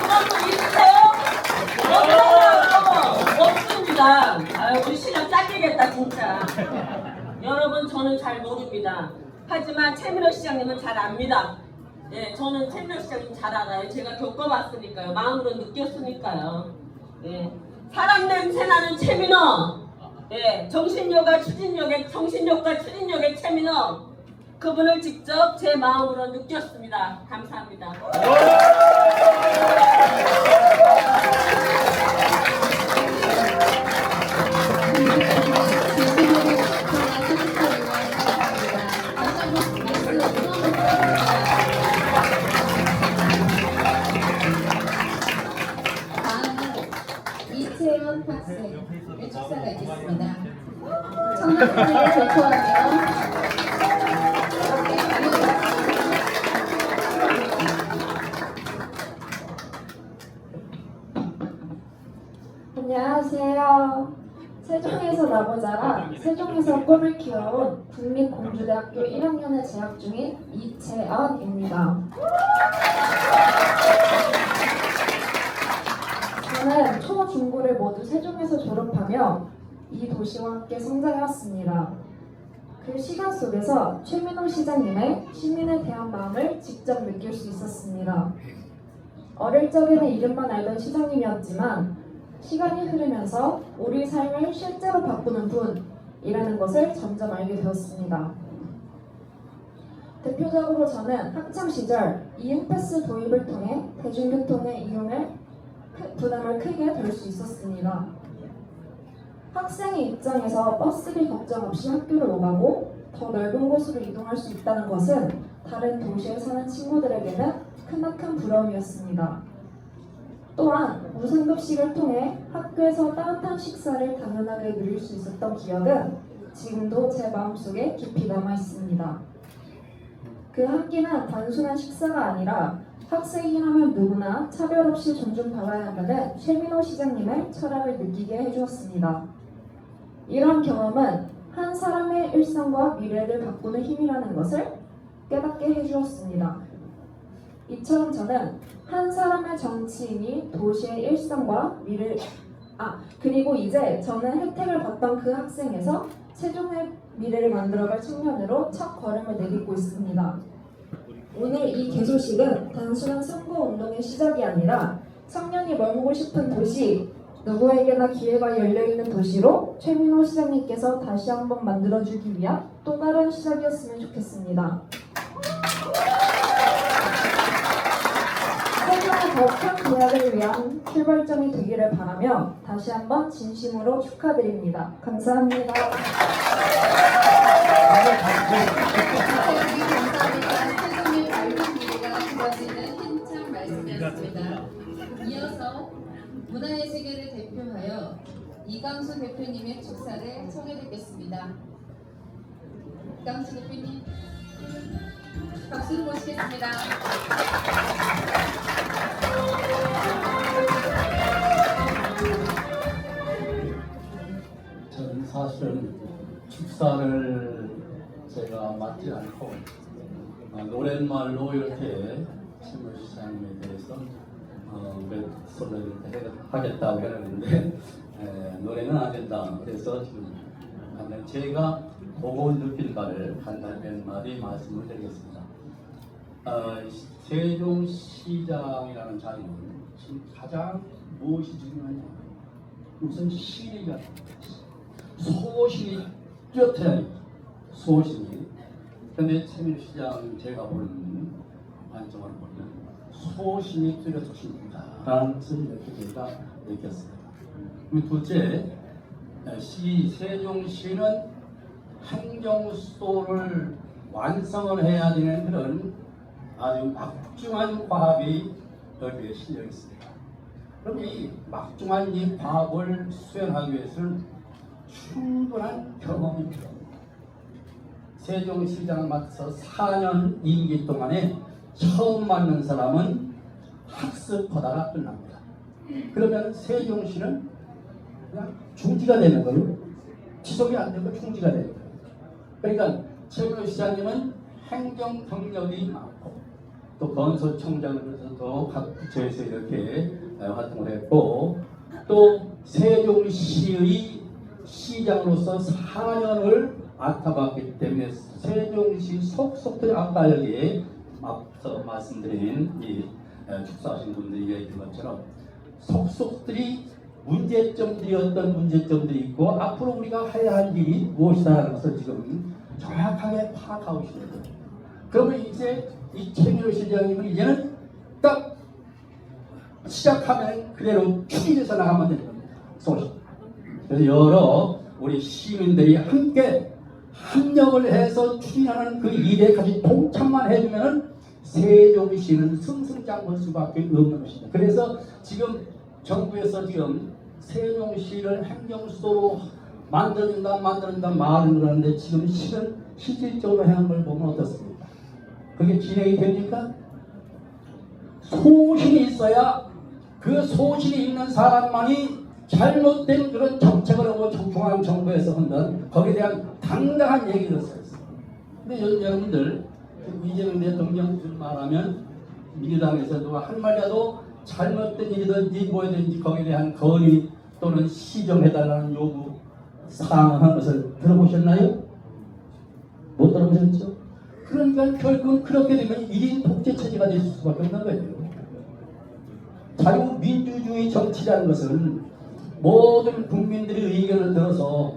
그런 분 있으세요? 없습니다. 우리 시간 잘리겠다 진짜. 여러분 저는 잘 모릅니다. 하지만 최민호 시장님은 잘 압니다. 예, 저는 최민호 시장님 잘 알아요. 제가 겪어봤으니까요. 마음으로 느꼈으니까요. 예, 사람 냄새 나는 최민호. 예, 정신력과 추진력의 최민호. 그분을 직접 제 마음으로 느꼈습니다. 감사합니다. 이채연 학생의 축사가 있겠습니다. 청년들을 대표하며 안녕하세요. 세종에서 나고 자라 세종에서 꿈을 키워온 국립공주대학교 1학년에 재학 중인 이채연입니다. 저는 초, 중고를 모두 세종에서 졸업하며 이 도시와 함께 성장해왔습니다. 그 시간 속에서 최민호 시장님의 시민에 대한 마음을 직접 느낄 수 있었습니다. 어릴 적에는 이름만 알던 시장님이었지만 시간이 흐르면서 우리 삶을 실제로 바꾸는 분이라는 것을 점점 알게 되었습니다. 대표적으로 저는 학창시절 이응패스 도입을 통해 대중교통의 이용을 부담을 크게 덜 수 있었습니다. 학생의 입장에서 버스비 걱정 없이 학교를 오가고 더 넓은 곳으로 이동할 수 있다는 것은 다른 도시에 사는 친구들에게는 크나큰 부러움이었습니다. 또한 무상급식을 통해 학교에서 따뜻한 식사를 당연하게 누릴 수 있었던 기억은 지금도 제 마음속에 깊이 남아 있습니다. 그 한 끼는 단순한 식사가 아니라 학생이라면 누구나 차별 없이 존중받아야 한다는 최민호 시장님의 철학을 느끼게 해주었습니다. 이런 경험은 한 사람의 일상과 미래를 바꾸는 힘이라는 것을 깨닫게 해주었습니다. 이처럼 저는 한 사람의 정치인이 도시의 일상과 그리고 이제 저는 혜택을 받던 그 학생에서 세종의 미래를 만들어갈 청년으로 첫 걸음을 내딛고 있습니다. 오늘 이 개소식은 단순한 선거운동의 시작이 아니라 청년이 머물고 싶은 도시, 누구에게나 기회가 열려있는 도시로 최민호 시장님께서 다시 한번 만들어주기 위한 또 다른 시작이었으면 좋겠습니다. 세종의 더 큰 도약을 위한 출발점이 되기를 바라며 다시 한번 진심으로 축하드립니다. 감사합니다. 세종의 밝은 미래가 그려지는 힘찬 말씀이었습니다. 이어서 문화의 세계를 대표하여 이광수 대표님의 축사를 청해 듣겠습니다. 이광수 대표님 박수로 모시겠습니다. 저는 사실은 축사를 제가 맡지 않고 노랫말로 이렇게 최민호 시장님에 대해서 소개를 하겠다고 했는데 노래는 안 된다. 그래서 지금 제가 보고 느낀 바를 간단히 몇 마디 말씀을 드리겠습니다. 세종시장이라는 자리는 지금 가장 무엇이 중요하냐? 우선 시리가 소신이 뚜렷해야 합니다. 소신이. 그런데 최민호 시장 제가 보는 관점으로 보면 소신이 뚜렷하십니다. 라는 것을 이렇게 제가 느꼈습니다. 그리고 둘째, 세종시는 행정소를 완성을 해야 되는 그런 아주 막중한 과업이 여기에 실려 있습니다. 그럼 이 막중한 이 과업을 수행하기 위해서는 충분한 경험이 필요합니다. 세종시장 맡아서 4년 임기 동안에 처음 맡는 사람은 학습하다가 끝납니다. 그러면 세종시는 그냥 중지가 되는 거예요. 지속이 안 되고 중지가 되는 거예요. 그러니까 최민호 시장님은 행정 경력이 많고 또 건설청장으로서도 각 부처에서 이렇게 활동을 했고 또 세종시의 시장으로서 4년을 맡아봤기 때문에 세종시 속속들이 아까 여기 앞서 말씀드린 이 축사하신 분들이 얘기한 것처럼 속속들이 문제점들이 어떤 문제점들이 있고 앞으로 우리가 해야 할 일이 무엇이다라는 것을 지금 정확하게 파악하고 있습니다. 그러면 이제 이 최민호 시장님은 이제는 딱 시작하면 그대로 추진해서 나가면 되는 겁니다. 소식. 그래서 여러 우리 시민들이 함께 협력을 해서 추진하는 그 일에 같이 동참만 해주면은 세종시는 승승장구할 수밖에 없는 것입니다. 그래서 지금 정부에서 지금 세종시를 행정수도로 만들어준다 말은 그러는데 지금 실질적으로 행한 걸 보면 어떻습니까? 그게 진행이 됩니까? 소신이 있어야 그 소신이 있는 사람만이 잘못된 그런 정책을 하고 중앙정부에서 한다는 거기에 대한 당당한 얘기를 썼어요. 근데 여러분들 이재명 대통령 말하면 민주당에서 누가 한 말이라도 잘못된 일이든지 뭐든지 거기에 대한 건의 또는 시정해달라는 요구 사항한 것을 들어보셨나요? 못 들어보셨죠? 그러니까 결국은 그렇게 되면 1인 독재 체제가 될 수밖에 없는 거예요. 자유민주주의 정치라는 것은 모든 국민들의 의견을 들어서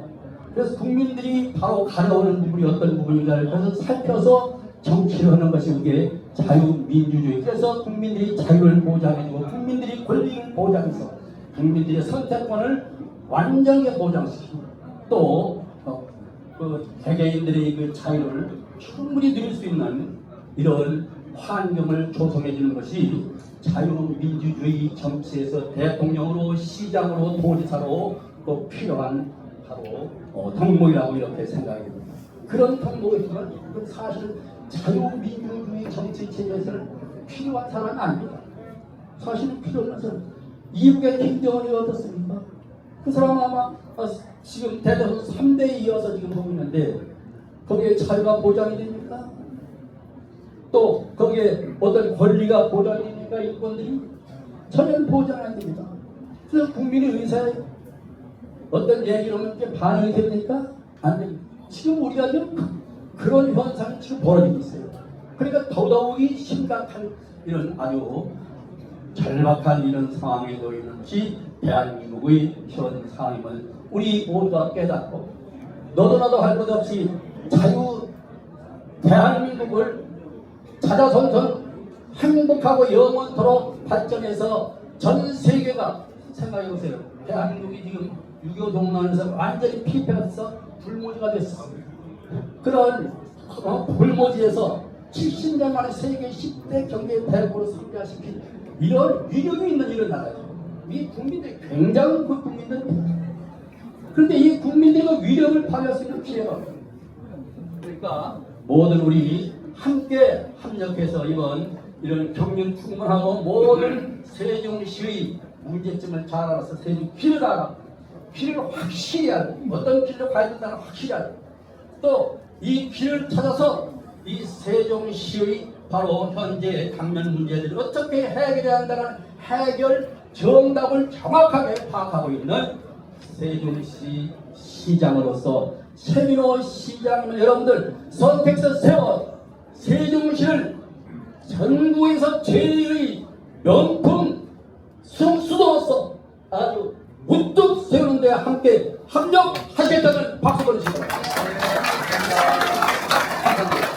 그래서 국민들이 바로 가려오는 부분이 어떤 부분인가를 그래서 살펴서 정치를 하는 것이 그게 자유민주주의. 그래서 국민들이 자유를 보장해주고 국민들이 권리를 보장해서 국민들의 선택권을 완전히 보장시키고 또 그 개개인들의 그 자유를 충분히 누릴 수 있는 이런 환경을 조성해 주는 것이 자유민주주의 정치에서 대통령으로 시장으로 도지사로 또 필요한 바로 덕목이라고 이렇게 생각이 됩니다. 그런 덕목이지만 사실 자유민주주의 정치 체제에서는 필요한 사람은 아닙니다. 사실 필요한 사람 이북의 김정은이 어떻습니까? 그 사람 아마 지금 대대로 3대에 이어서 지금 보고 있는데 거기에 자유가 보장이 됩니까? 또 거기에 어떤 권리가 보장이 됩니까? 인권들이 전혀 보장 안 됩니다. 그래서 국민의 의사에 어떤 얘기를 하면 이게 반영이 됩니까? 안 됩니다. 지금 우리가 지금 그런 현상이 지금 벌어지고 있어요. 그러니까 더더욱이 심각한 이런 아주 절박한 이런 상황에 놓이는 것이 대한민국의 현 상황임을 우리 모두가 깨닫고 너도 나도 할 것 없이 자유 대한민국을 자자손손 행복하고 영원토록 발전해서 전 세계가 생각해보세요. 대한민국이 지금 6.25 동란에서 완전히 피폐해서 불모지가 됐어. 그런 불모지에서 70년 만에 세계 10대 경제 대국으로 성장시킨 이런 위력이 있는 이런 나라죠. 이 국민들이 굉장한 그 국민들. 그런데 이 국민들의 그 위력을 발휘할 수 있는 기회가 없어요. 그러니까 모든 우리 함께 합력해서 이런 경륜 충분하고 모든 세종시의 문제점을 잘 알아서 세종 길을 알아 길을 확실히 알고 어떤 길로 가야 된다는 확실히 알고 또 이 길을 찾아서 이 세종시의 바로 현재 당면 문제들을 어떻게 해결해야 한다는 해결 정답을 정확하게 파악하고 있는 세종시 시장으로서 최민호 시장님은 여러분들 선택서 세워 세종시를 전국에서 제일의 명품 수도로서 아주 우뚝 세우는 데 함께 합력하시겠다는 박수 보내주시기 바랍니다.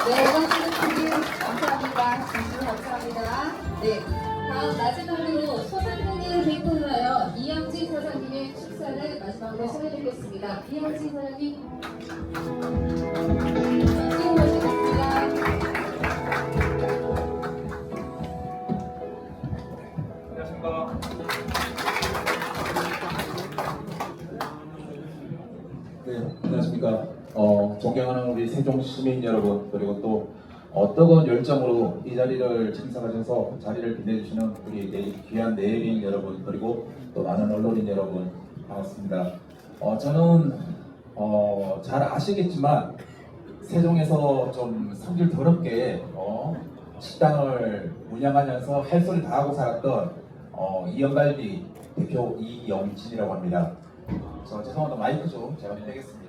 네, 선생님 감사합니다. 진심 감사합니다. 네, 다음 마지막으로 소상공인을 대표하여 이영진 사장님의 축사를 마지막으로 소개드리겠습니다. 이영진 사장님, 수고 하시겠습니다. 네, 안녕하십니까. 존경하는 우리 세종 시민 여러분, 그리고 또 뜨거운 열정으로 이 자리를 참석하셔서 자리를 빛내주시는 우리 귀한 내빈 여러분, 그리고 또 많은 언론인 여러분, 반갑습니다. 저는 잘 아시겠지만 세종에서 좀 성질 더럽게 식당을 운영하면서 할 소리 다 하고 살았던 이영갈비 대표 이영진이라고 합니다. 저 죄송합니다. 마이크 좀 제가 빼겠습니다.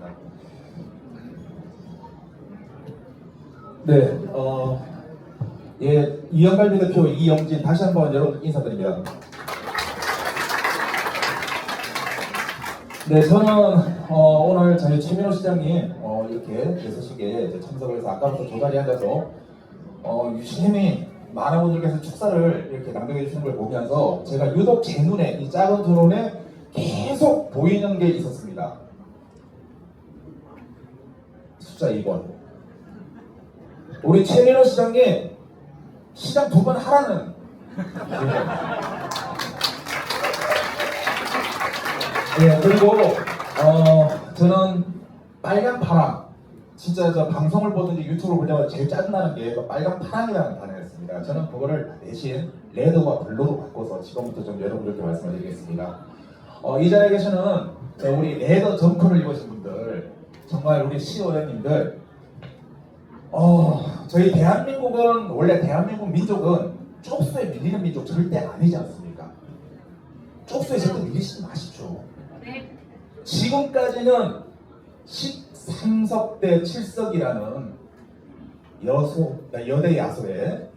네, 예, 이영갈 대표 이영진 다시 한번 여러분 인사드립니다. 네, 저는 오늘 저희 최민호 시장님 이렇게 개소식에 이제 참석을 해서 아까부터 저 자리에 앉아서 유심히 많은 분들께서 축사를 이렇게 낭독해 주시는 걸 보면서 제가 유독 제 눈에 이 작은 두 눈에 계속 보이는 게 있었습니다. 숫자 2번. 우리 최민호 시장님 시장 2번 하라는. 예, 그리고 저는 빨간 파랑, 진짜 저 방송을 보든지 유튜브를 볼 때마다 제일 짜증나는 게 그 빨간 파랑이라는 단어였습니다. 저는 그거를 대신 레드와 블루로 바꿔서 지금부터 좀 여러분들께 말씀을 드리겠습니다. 이 자리에 계시는 우리 레더 점퍼를 입으신 분들, 정말 우리 시의원님들, 저희 대한민국은 원래 대한민국 민족은 쪽수에 밀리는 민족 절대 아니지 않습니까? 쪽수에 절대 밀리시지 마십시오. 지금까지는 13석 대 7석이라는 여대 야소의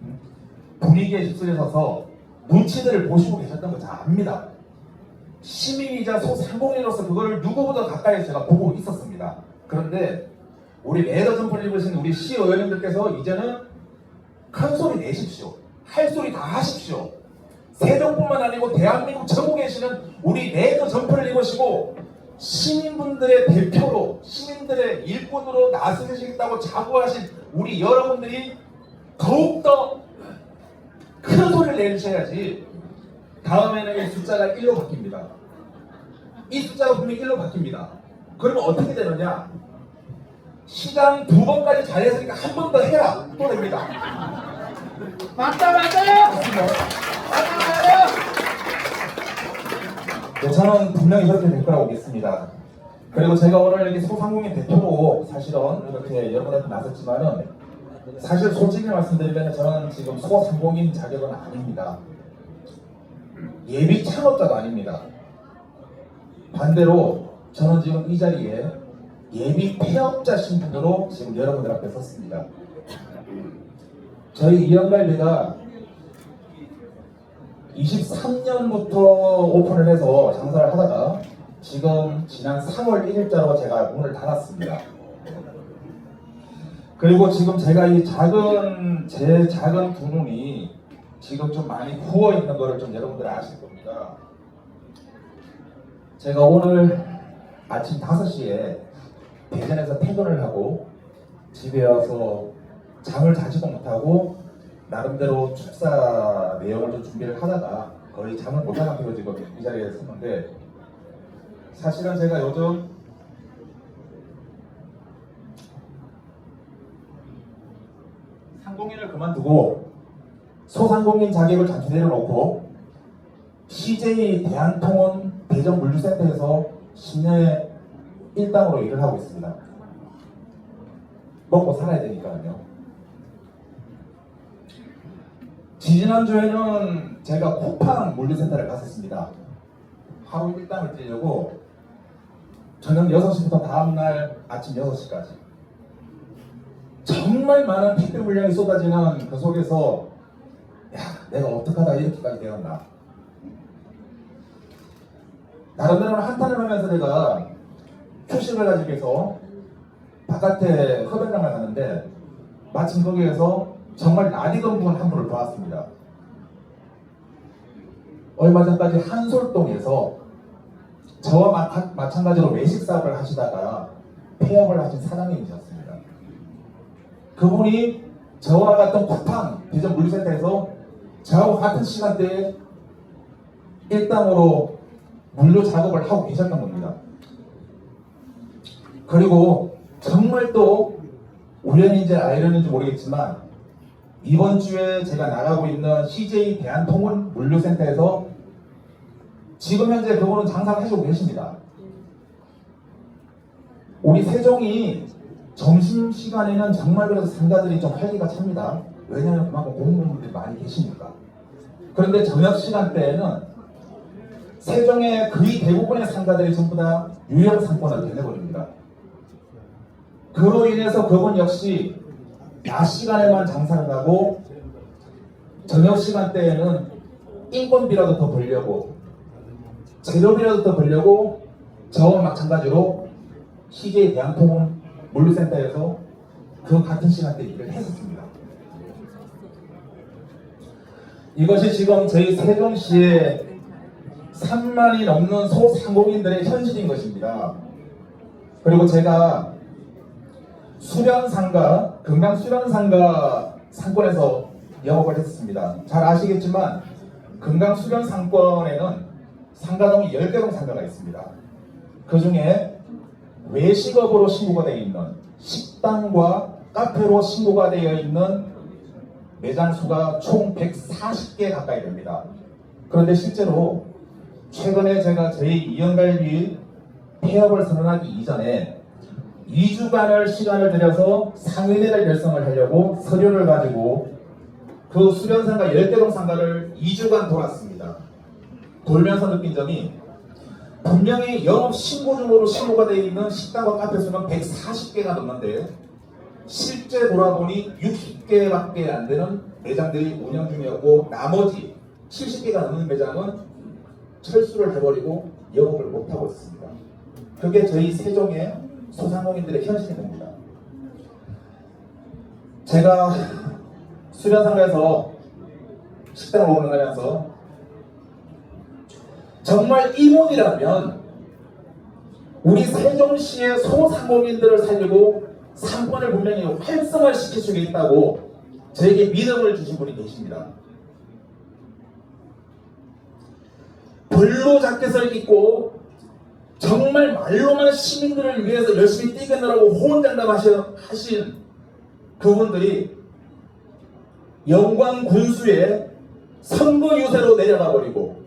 분위기에 휩쓸려서 눈치들을 보시고 계셨던 거 잘 압니다. 시민이자 소상공인으로서 그거를 누구보다 가까이서 제가 보고 있었습니다. 그런데 우리 레더 점퍼를 입으신 우리 시의원님들께서 이제는 큰 소리 내십시오. 할 소리 다 하십시오. 세종뿐만 아니고 대한민국 전국에 계시는 우리 레더 점퍼를 입으시고 시민분들의 대표로, 시민들의 일꾼으로 나서시겠다고 자부하신 우리 여러분들이 더욱더 큰 소리를 내주셔야지 다음에는 이 숫자가 1로 바뀝니다. 이 숫자가 분명히 1로 바뀝니다. 그러면 어떻게 되느냐? 시장 2번까지 잘했으니까 한 번 더 해라. 또 됩니다. 맞아요. 네, 저는 분명히 그렇게 될 거라고 믿습니다. 그리고 제가 오늘 이렇게 소상공인 대표로 사실은 이렇게 여러분 앞에 나섰지만은 사실 솔직히 말씀드리면 저는 지금 소상공인 자격은 아닙니다. 예비 창업자도 아닙니다. 반대로 저는 지금 이 자리에 예비 폐업자 신분으로 지금 여러분들 앞에 섰습니다. 저희 이영갈비가 23년부터 오픈을 해서 장사를 하다가 지금 지난 3월 1일자로 제가 문을 닫았습니다. 그리고 지금 제가 이 제 작은 두 눈이 지금 좀 많이 부어 있는 거를 좀 여러분들 아실 겁니다. 제가 오늘 아침 5시에 대전에서 퇴근을 하고 집에 와서 잠을 자지도 못하고 나름대로 축사 내용을 좀 준비를 하다가 거의 잠을 못 자는 상태로 지금 이 자리에 섰는데, 사실은 제가 요즘 상공인을 그만두고 소상공인 자격을 잠시 내려놓고 CJ 대한통운 대전물류센터에서 10년의 일당으로 일을 하고 있습니다. 먹고 살아야 되니까요. 지지난주에는 제가 쿠팡 물류센터를 갔었습니다. 하루 일당을 드리려고 저녁 6시부터 다음날 아침 6시까지 정말 많은 택배 물량이 쏟아지는 그 속에서 내가 어떡하다 이렇게까지 되었나. 나름대로는 한탄을 하면서 내가 휴식을 가지고 해서 바깥에 흡연장을 갔는데 마침 거기에서 정말 낯익은 분 한 분을 보았습니다. 얼마 전까지 한솔동에서 저와 마찬가지로 외식 사업을 하시다가 폐업을 하신 사장님이셨습니다. 그분이 저와 같은 쿠팡 대전 물류센터에서 저하고 같은 시간대에 일당으로 물류 작업을 하고 계셨던 겁니다. 그리고 정말 또 우연인지 아이러니인지 모르겠지만 이번 주에 제가 나가고 있는 CJ 대한통운 물류센터에서 지금 현재 그분은 장사를 해주고 계십니다. 우리 세종이 점심시간에는 정말 그래서 상가들이 좀 활기가 찹니다. 왜냐하면 그만큼 공무원분들이 많이 계시니까. 그런데 저녁 시간대에는 세종의 거의 대부분의 상가들이 전부 다 유형 상권을 되내버립니다. 그로 인해서 그분 역시 낮 시간에만 장사를 하고 저녁 시간대에는 인건비라도 더 벌려고, 재료비라도 더 벌려고 저와 마찬가지로 CJ 대한통운 물류센터에서 그 같은 시간대 일을 했었습니다. 이것이 지금 저희 세종시에 3만이 넘는 소상공인들의 현실인 것입니다. 그리고 제가 수련상가, 금강 수련상가 상권에서 영업을 했습니다. 잘 아시겠지만 금강 수련 상권에는 상가동이 10개동 상가가 있습니다. 그 중에 외식업으로 신고가 되어 있는 식당과 카페로 신고가 되어 있는 매장 수가 총 140개 가까이 됩니다. 그런데 실제로 최근에 제가 저희 이연갈비 폐업을 선언하기 이전에 2주간을 시간을 들여서 상인회를 결성을 하려고 서류를 가지고 그 수련상가 10개동 상가를 2주간 돌았습니다. 돌면서 느낀 점이 분명히 영업 신고 중으로 신고가 되어 있는 식당과 카페 수는 140개가 넘는데 실제 돌아보니 60개밖에 안 되는 매장들이 운영 중이었고 나머지 70개가 넘는 매장은 철수를 해버리고 영업을 못하고 있습니다. 그게 저희 세종의 소상공인들의 현실이 됩니다. 제가 수련상가에서 식당을 운영하면서 정말 이몬이라면 우리 세종시의 소상공인들을 살리고 상권을 분명히 활성화시킬 수 있다고 저에게 믿음을 주신 분이 계십니다. 블루 자켓을 입고 정말 말로만 시민들을 위해서 열심히 뛰겠느라고 호언장담하신 그분들이 영광 군수의 선거 유세로 내려가 버리고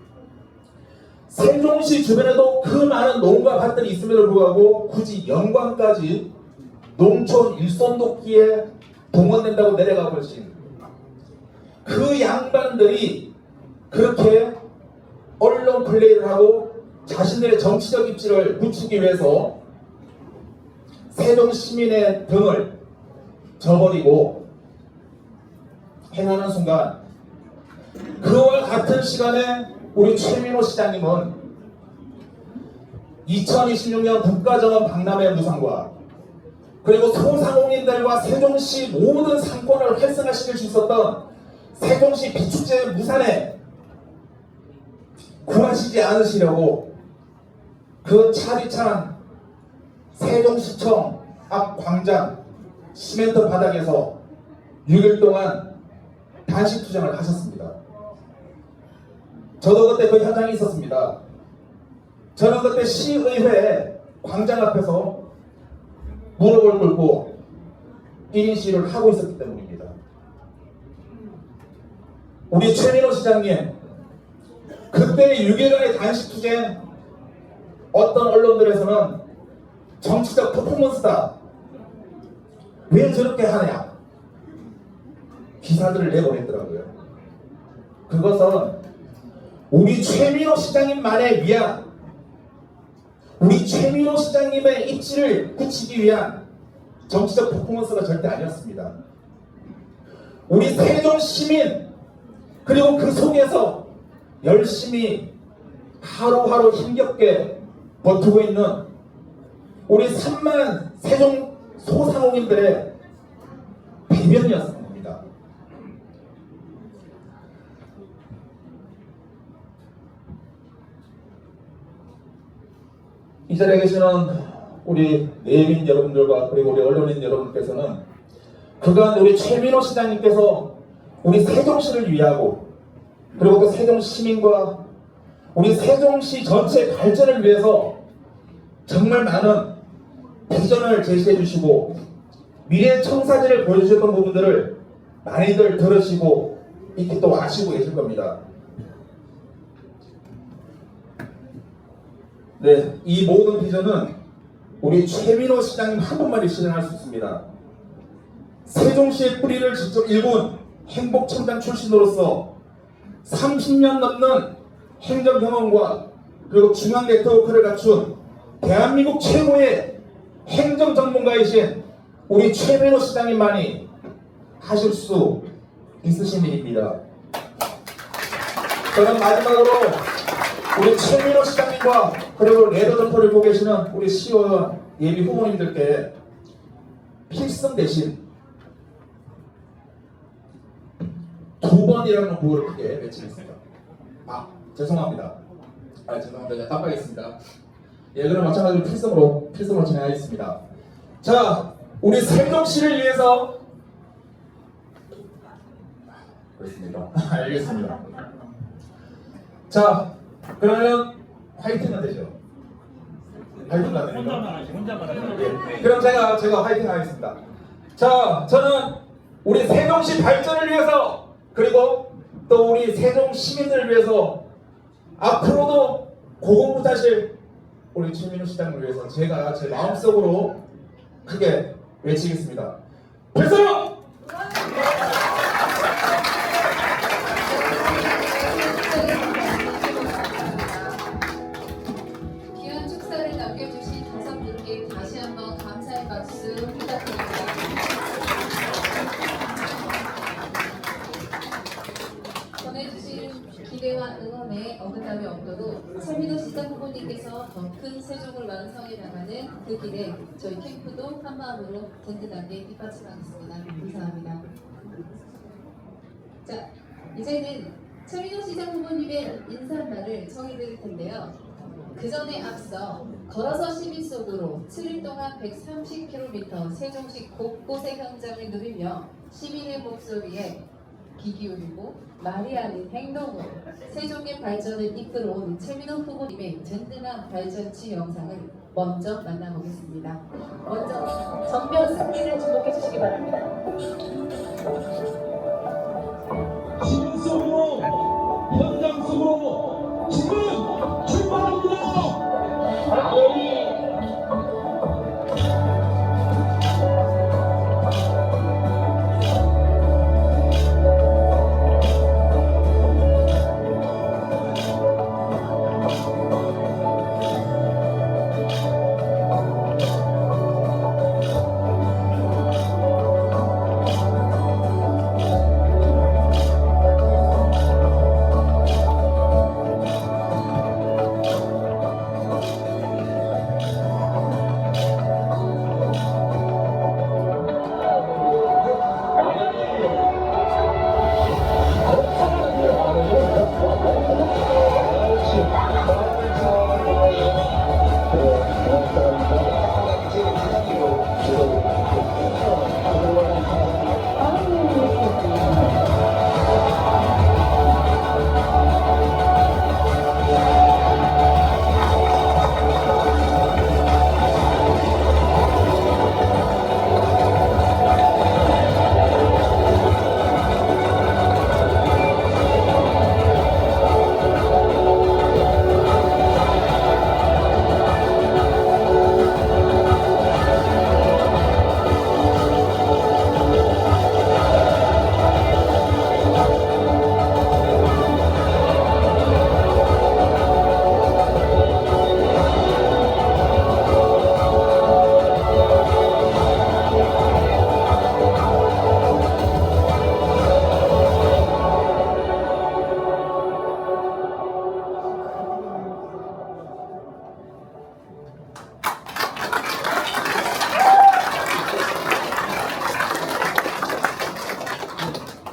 세종시 주변에도 그 많은 농가 밭들이 있음에도 불구하고 굳이 영광까지 농촌 일손 돕기에 동원된다고 내려가 버리신 그 양반들이 그렇게 언론 플레이를 하고 자신들의 정치적 입지를 붙이기 위해서 세종 시민의 등을 저버리고 행하는 순간 그와 같은 시간에 우리 최민호 시장님은 2026년 국가정원 박람회 무상과 그리고 소상공인들과 세종시 모든 상권을 활성화시킬 수 있었던 세종시 비축제 무산에 구하시지 않으시려고 그 차디찬 세종시청 앞 광장 시멘트 바닥에서 6일 동안 단식 투쟁을 하셨습니다. 저도 그때 그 현장에 있었습니다. 저는 그때 시의회 광장 앞에서 무릎을 꿇고 1인 시위를 하고 있었기 때문입니다. 우리 최민호 시장님, 그때 6일간의 단식 투쟁 어떤 언론들에서는 정치적 퍼포먼스다. 왜 저렇게 하냐? 기사들을 내보냈더라고요. 그것은 우리 최민호 시장님만을 위한, 우리 최민호 시장님의 입지를 굳히기 위한 정치적 퍼포먼스가 절대 아니었습니다. 우리 세종 시민 그리고 그 속에서 열심히 하루하루 힘겹게 버티고 있는 우리 3만 세종 소상공인들의 대변이었습니다. 이 자리에 계시는 우리 내빈 여러분들과 그리고 우리 언론인 여러분께서는 그간 우리 최민호 시장님께서 우리 세종시를 위하고 그리고 또 세종 시민과 우리 세종시 전체 발전을 위해서 정말 많은 비전을 제시해 주시고 미래의 청사진을 보여주셨던 부분들을 많이들 들으시고 이렇게 또 아시고 계실 겁니다. 네, 이 모든 비전은 우리 최민호 시장님 한 분만이 실현할 수 있습니다. 세종시의 뿌리를 직접 일군 행복청장 출신으로서 30년 넘는 행정 경험과 그리고 중앙 네트워크를 갖춘 대한민국 최고의 행정 전문가이신 우리 최민호 시장님만이 하실 수 있으신 일입니다. 저는 마지막으로 우리 최민호 시장님과 그리고 레더점포를 보고 계시는 우리 시의원 예비 후보님들께 필승 대신 2번이라는 구호를 크게 외치겠습니다. 죄송합니다. 죄송합니다. 깜빡했습니다. 예, 그럼 마찬가지로 필승으로 진행하겠습니다. 자, 우리 세종시를 위해서 그렇습니다. 알겠습니다. 자, 그러면 화이팅은 되죠? 화이팅 안 됩니까? 혼자만 하시고. 예, 그럼 제가 화이팅 하겠습니다. 자, 저는 우리 세종시 발전을 위해서 그리고 또 우리 세종 시민들을 위해서 앞으로도 고군분투하실 우리 최민호 시장을 위해서 제가 제 마음속으로 크게 외치겠습니다. 필승! 귀한 축사를 남겨주신 5분께 다시 한번 감사의 박수 부탁드립니다. 전해주신 기대와 응원에 어긋남이 없도록 최민호 시장 후보님께서 더 큰 세종을 완성해 나가는 그 길에 저희 캠프도 한마음으로 든든하게 뒷받침하겠습니다. 감사합니다. 자, 이제는 최민호 시장 후보님의 인사말을 정해드릴 텐데요. 그 전에 앞서 걸어서 시민 속으로 7일 동안 130km 세종시 곳곳의 현장을 누비며 시민의 목소리에 귀 기울이고 말이 아닌 행동으로 세종의 발전을 이끌어온 최민호 후보님의 든든한 발전치 영상을 먼저 만나보겠습니다. 먼저 정면 승리를 주목해 주시기 바랍니다. 시민 속으로 현장 속으로 지금 출발합니다.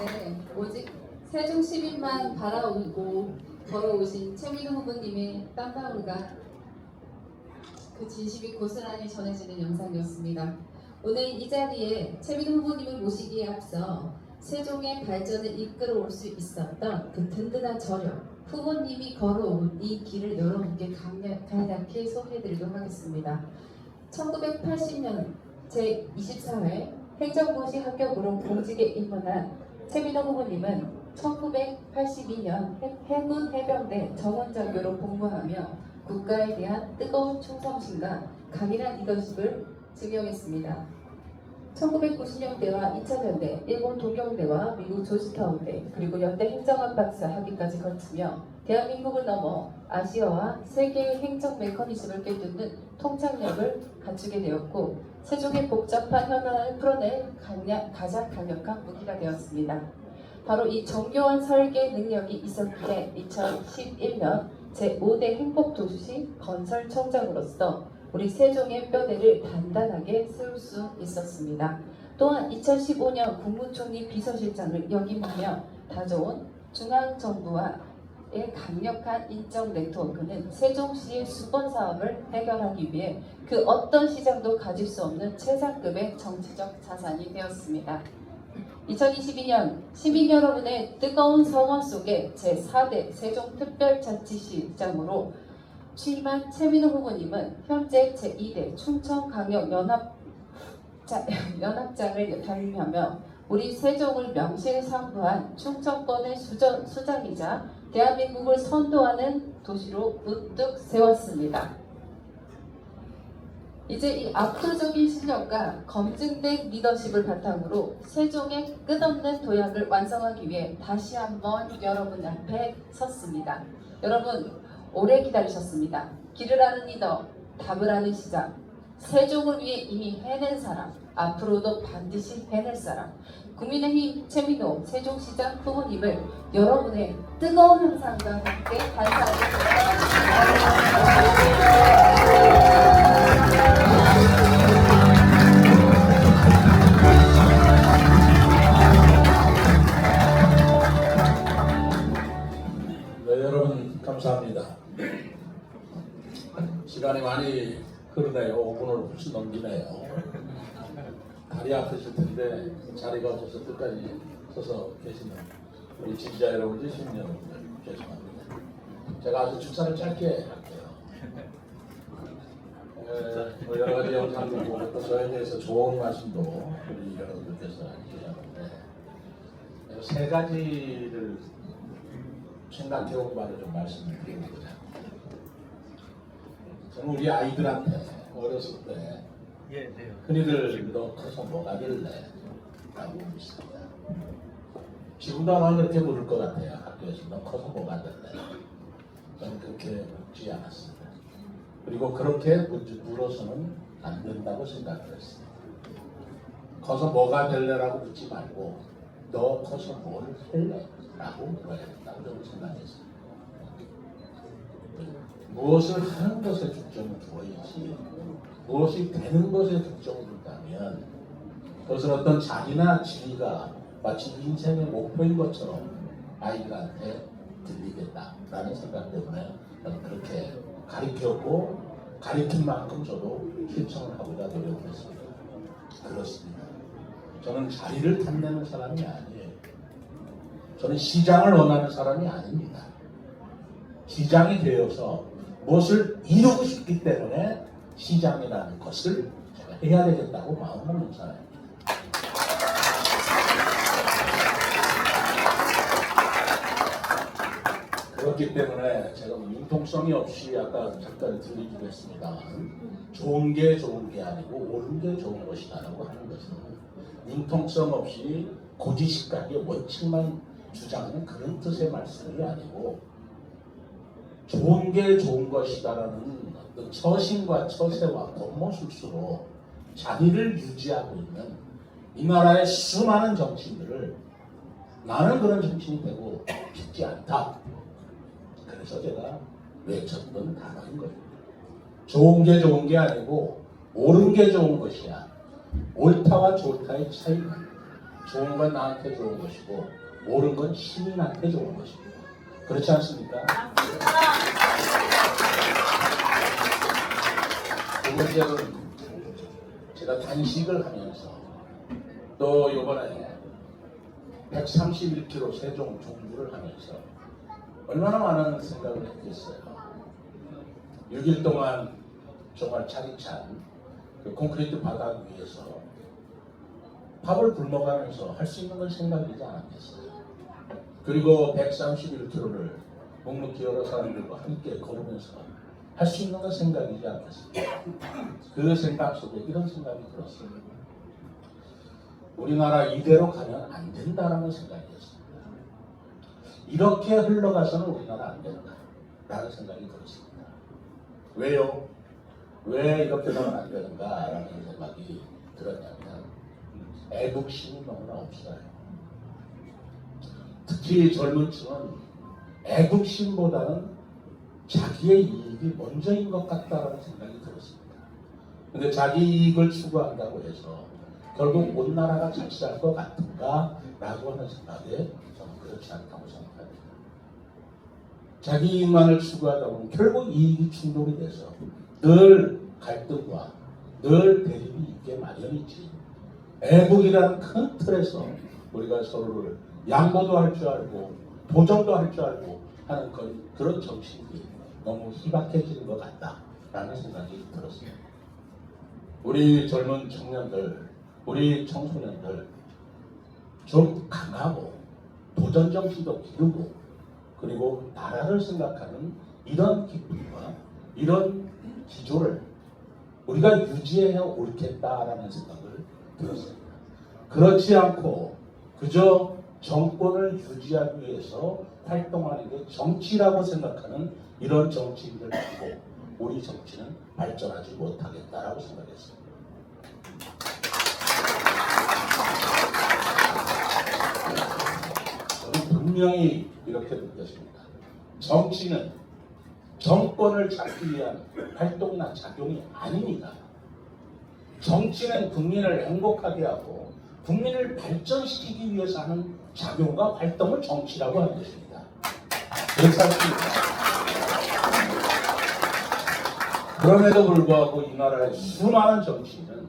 네, 오직 세종 시민만 바라오고 걸어오신 최민호 후보님의 땀방울과 그 진심이 고스란히 전해지는 영상이었습니다. 오늘 이 자리에 최민호 후보님을 모시기에 앞서 세종의 발전을 이끌어올 수 있었던 그 든든한 저력, 후보님이 걸어온 이 길을 여러분께 간략히 소개해드리도록 하겠습니다. 1980년 제24회 행정고시 합격으로 공직에 입문한 최민호 후보님은 1982년 해군 해병대 정원장교로 복무하며 국가에 대한 뜨거운 충성심과 강인한 리더십을 증명했습니다. 1990년대와 2000년대 일본 동경대와 미국 조지타운대 그리고 연대 행정학 박사 학위까지 거치며 대한민국을 넘어 아시아와 세계의 행정 메커니즘을 깨닫는 통찰력을 갖추게 되었고 세종의 복잡한 현안을 풀어낼 가장 강력한 무기가 되었습니다. 바로 이 정교한 설계 능력이 있었기에 2011년 제5대 행복도시 건설청장으로서 우리 세종의 뼈대를 단단하게 세울 수 있었습니다. 또한 2015년 국무총리 비서실장을 역임하며 다져온 중앙정부와의 강력한 인적 네트워크는 세종시의 수건 사업을 해결하기 위해 그 어떤 시장도 가질 수 없는 최상급의 정치적 자산이 되었습니다. 2022년 시민 여러분의 뜨거운 성원 속에 제4대 세종특별자치시장으로 취임한 최민호 후보님은 현재 제2대 충청광역연합장을 달리하며 우리 세종을 명실상부한 충청권의 수장이자 대한민국을 선도하는 도시로 우뚝 세웠습니다. 이제 이 압도적인 실력과 검증된 리더십을 바탕으로 세종의 끝없는 도약을 완성하기 위해 다시 한번 여러분 앞에 섰습니다. 여러분 오래 기다리셨습니다. 길을 아는 리더, 답을 아는 시장, 세종을 위해 이미 해낸 사람, 앞으로도 반드시 해낼 사람, 국민의힘 최민호 세종시장 후보님을 여러분의 뜨거운 함성과 함께 네, 여러분 감사합니다. 시간이 많이 흐르네요. 5분을 훨씬 넘기네요. 다리 아프실 텐데 자리가 없어서 끝까지 서서 계시는 우리 지지자 여러분들, 시민 여러분들 죄송합니다. 제가 아주 축사를 짧게 할게요. 뭐 여러 가지 영상도 보고 또 저에 대해서 좋은 말씀도 우리 여러분들께서 해주셨는데 세 가지를 생각해온 바를 좀 말씀드리고자 합니다. 저는 우리 아이들한테 어렸을 때 흔히들 너 커서 뭐가 될래? 라고 묻습니다. 지금도 아마 그렇게 물을 것 같아요. 학교에서 너 커서 뭐가 될래? 저는 그렇게 묻지 않았습니다. 그리고 그렇게 물어서는 안 된다고 생각을 했습니다. 커서 뭐가 될래라고 묻지 말고 너 커서 뭘 할래? 라고 물어야 된다고 저는 생각했습니다. 무엇을 하는 것에 중점을 두어야지 무엇이 되는 것에 중점을 둔다면 그것은 어떤 자기나 지위가 마치 인생의 목표인 것처럼 아이들한테 들리겠다라는 생각 때문에 저는 그렇게 가르쳤고 가르친 만큼 저도 실천을 하고자 노력했습니다. 그렇습니다. 저는 자리를 탐내는 사람이 아니에요. 저는 시장을 원하는 사람이 아닙니다. 시장이 되어서 무엇을 이루고 싶기 때문에 시장이라는 것을 제가 해야 되겠다고 마음먹는 사람입니다. 그렇기 때문에 제가 융통성이 없이 아까 잠깐 들리기도 했습니다. 좋은 게 아니고 옳은 게 좋은 것이다라고 하는 것은 융통성 없이 고지식각의 원칙만 주장하는 그런 뜻의 말씀이 아니고 좋은 게 좋은 것이다라는 어떤 처신과 처세와 겉모습으로 자리를 유지하고 있는 이 나라의 수많은 정치인들을 나는 그런 정치인이 되고 싶지 않다. 그래서 제가 외쳤던 단어인 거예요. 좋은 게 좋은 게 아니고 옳은 게 좋은 것이야. 옳다와 좋다의 차이는 좋은 건 나한테 좋은 것이고 옳은 건 시민한테 좋은 것입니다. 그렇지 않습니까? 두 번째는 제가 단식을 하면서 또 이번에 131km 세종 종주를 하면서 얼마나 많은 생각을 했겠어요. 6일 동안 정말 차디찬 그 콘크리트 바닥 위에서 밥을 굶어가면서 할 수 있는 건 생각이지 않았겠어요. 그리고 131km를 묵묵히 여러 사람들과 함께 걸으면서 할 수 있는 건 생각이지 않겠습니까? 그 생각 속에 이런 생각이 들었습니다. 우리나라 이대로 가면 안 된다라는 생각이었습니다. 이렇게 흘러가서는 우리나라 안 된다라는 생각이 들었습니다. 왜요? 왜 이렇게 가면 안 되는가라는 생각이 들었냐면 애국심이 너무나 없어요. 특히 젊은 층은 애국심보다는 자기의 이익이 먼저인 것 같다라는 생각이 들었습니다. 근데 자기 이익을 추구한다고 해서 결국 온 나라가 잘 살 것 같은가? 라고 하는 생각에 저는 그렇지 않다고 생각합니다. 자기 이익만을 추구하다 보면 결국 이익이 충돌이 돼서 늘 갈등과 늘 대립이 있게 마련이지. 애국이라는 큰 틀에서 우리가 서로를 양보도 할 줄 알고 도전도 할 줄 알고 하는 그런 정신이 너무 희박해지는 것 같다라는 생각이 들었습니다. 우리 젊은 청년들, 우리 청소년들 좀 강하고 도전 정신도 기르고 그리고 나라를 생각하는 이런 기쁨과 이런 기조를 우리가 유지해야 옳겠다라는 생각을 들었습니다. 그렇지 않고 그저 정권을 유지하기 위해서 활동하는 게 정치라고 생각하는 이런 정치인들 말고 우리 정치는 발전하지 못하겠다라고 생각했습니다. 저는 분명히 이렇게 느꼈습니다. 정치는 정권을 잡기 위한 활동이나 작용이 아닙니다. 정치는 국민을 행복하게 하고 국민을 발전시키기 위해서 하는 작용과 활동을 정치라고 하는 것입니다. 그렇지 않습니까? 그럼에도 불구하고 이 나라의 수많은 정치인은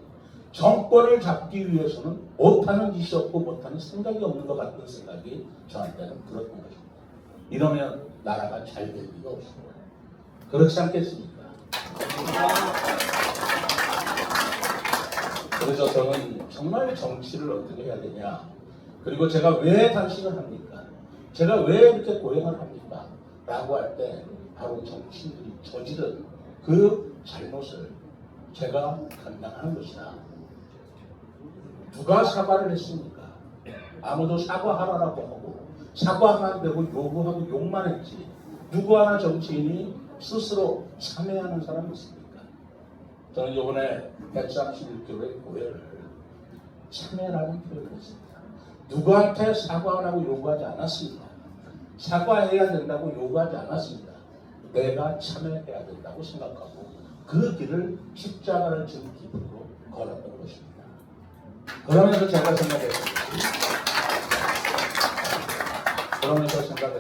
정권을 잡기 위해서는 못하는 짓이 없고 못하는 생각이 없는 것 같은 생각이 저한테는 들었던 것입니다. 이러면 나라가 잘 될 리가 없습니다. 그렇지 않겠습니까? 그래서 저는 정말 정치를 어떻게 해야 되냐, 그리고 제가 왜 단식을 합니까? 제가 왜 이렇게 고행을 합니까? 라고 할 때 바로 정치인들이 저지른 그 잘못을 제가 감당하는 것이다. 누가 사과를 했습니까? 아무도 사과하라고 하고 사과하면 되고 요구하고 욕만 했지 누구 하나 정치인이 스스로 참여하는 사람이 있습니까? 저는 이번에 131교회 교회를 참여라는 표현을 했습니다. 누구한테 사과하라고 요구하지 않았습니다. 사과해야 된다고 요구하지 않았습니다. 내가 참여해야 된다고 생각하고 그 길을 십자가를 지는 기쁨으로 걸었던 것입니다. 그러면서 제가 생각했던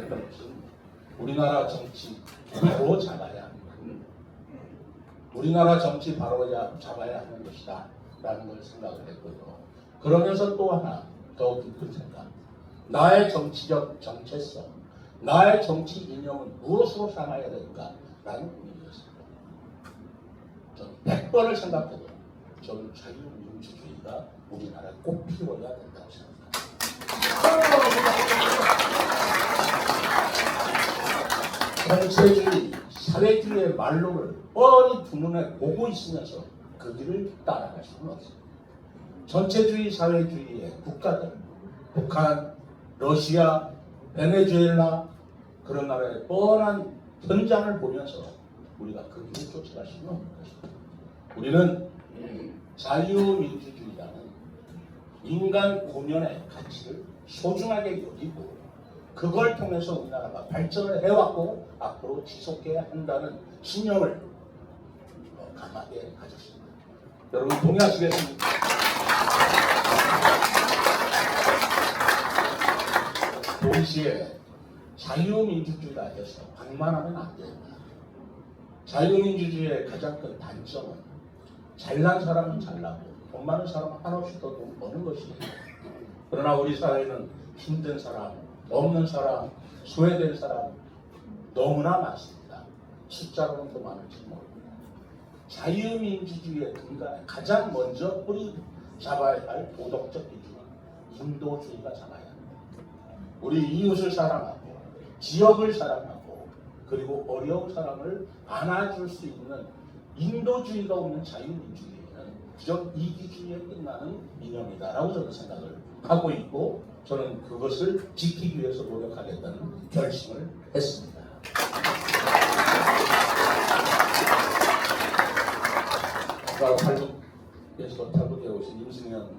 것은 우리나라 정치 바로 잡아야 합니다. 우리나라 정치 바로 잡아야 하는 것이다 라는 걸 생각을 했고요. 그러면서 또 하나 더 깊은 생각, 나의 정치적 정체성, 나의 정치 이념은 무엇으로 삼아야 될까 라는 고민이었습니다. 저는 100번을 생각해도 저는 자유민주주의가 우리나라에 꼭 필요해야 된다고 생각합니다. 전체주의, 사회주의의 말로를 뻔히 두 눈에 보고 있으면서 그 길을 따라갈 수는 없습니다. 전체주의, 사회주의의 국가들, 북한, 러시아, 베네수엘라 그런 나라의 뻔한 현장을 보면서 우리가 그 길을 쫓아갈 수는 없는 것입니다. 우리는 자유민주주의라는 인간 본연의 가치를 소중하게 여기고 그걸 통해서 우리나라가 발전을 해왔고 앞으로 지속해야 한다는 신념을 강하게 가졌습니다. 여러분 동의하시겠습니까? 동시에 자유민주주의라 해서 방만하면 안 됩니다. 자유민주주의의 가장 큰 단점은 잘난 사람은 잘나고 돈 많은 사람은 한없이 더 돈 버는 것이에요. 그러나 우리 사회는 힘든 사람, 없는 사람, 소외된 사람 너무나 많습니다. 숫자로는 더 많을지 모릅니다. 자유민주주의의 근간에 가장 먼저 뿌리 잡아야 할 도덕적 기준은 인도주의가 잡아야 합니다. 우리 이웃을 사랑하고 지역을 사랑하고 그리고 어려운 사람을 안아줄 수 있는 인도주의가 없는 자유민주주의는 그저 이기주의에 끝나는 이념이다라고 저는 생각을 하고 있고 저는 그것을 지키기 위해서 노력하겠다는 결심을 했습니다. 탈북에서 탈북해 오신 임승현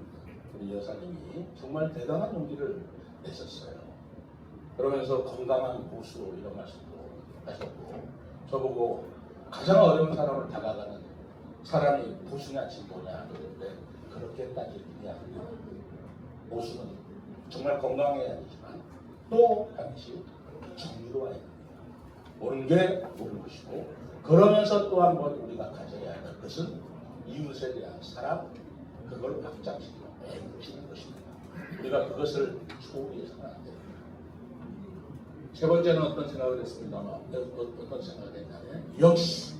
우리 여사님이 정말 대단한 용기를 내셨어요. 그러면서 건강한 보수 이런 말씀도 하셨고 저보고 가장 어려운 사람을 다가가는 사람이 보수냐 진보냐 그런데 그렇게 따지느냐 보수는 정말 건강해야 되지만 또 반드시 정의로워야 됩니다. 옳은 게 옳은 것이고 그러면서 또 한 번 우리가 가져야 할 것은 이웃에 대한 사랑 그걸 확장시키고 애국시키는 것입니다. 우리가 그것을 소홀히해서는 안 됩니다. 세 번째는 어떤 생각을 했습니다만 어떤 생각을 했냐면 역시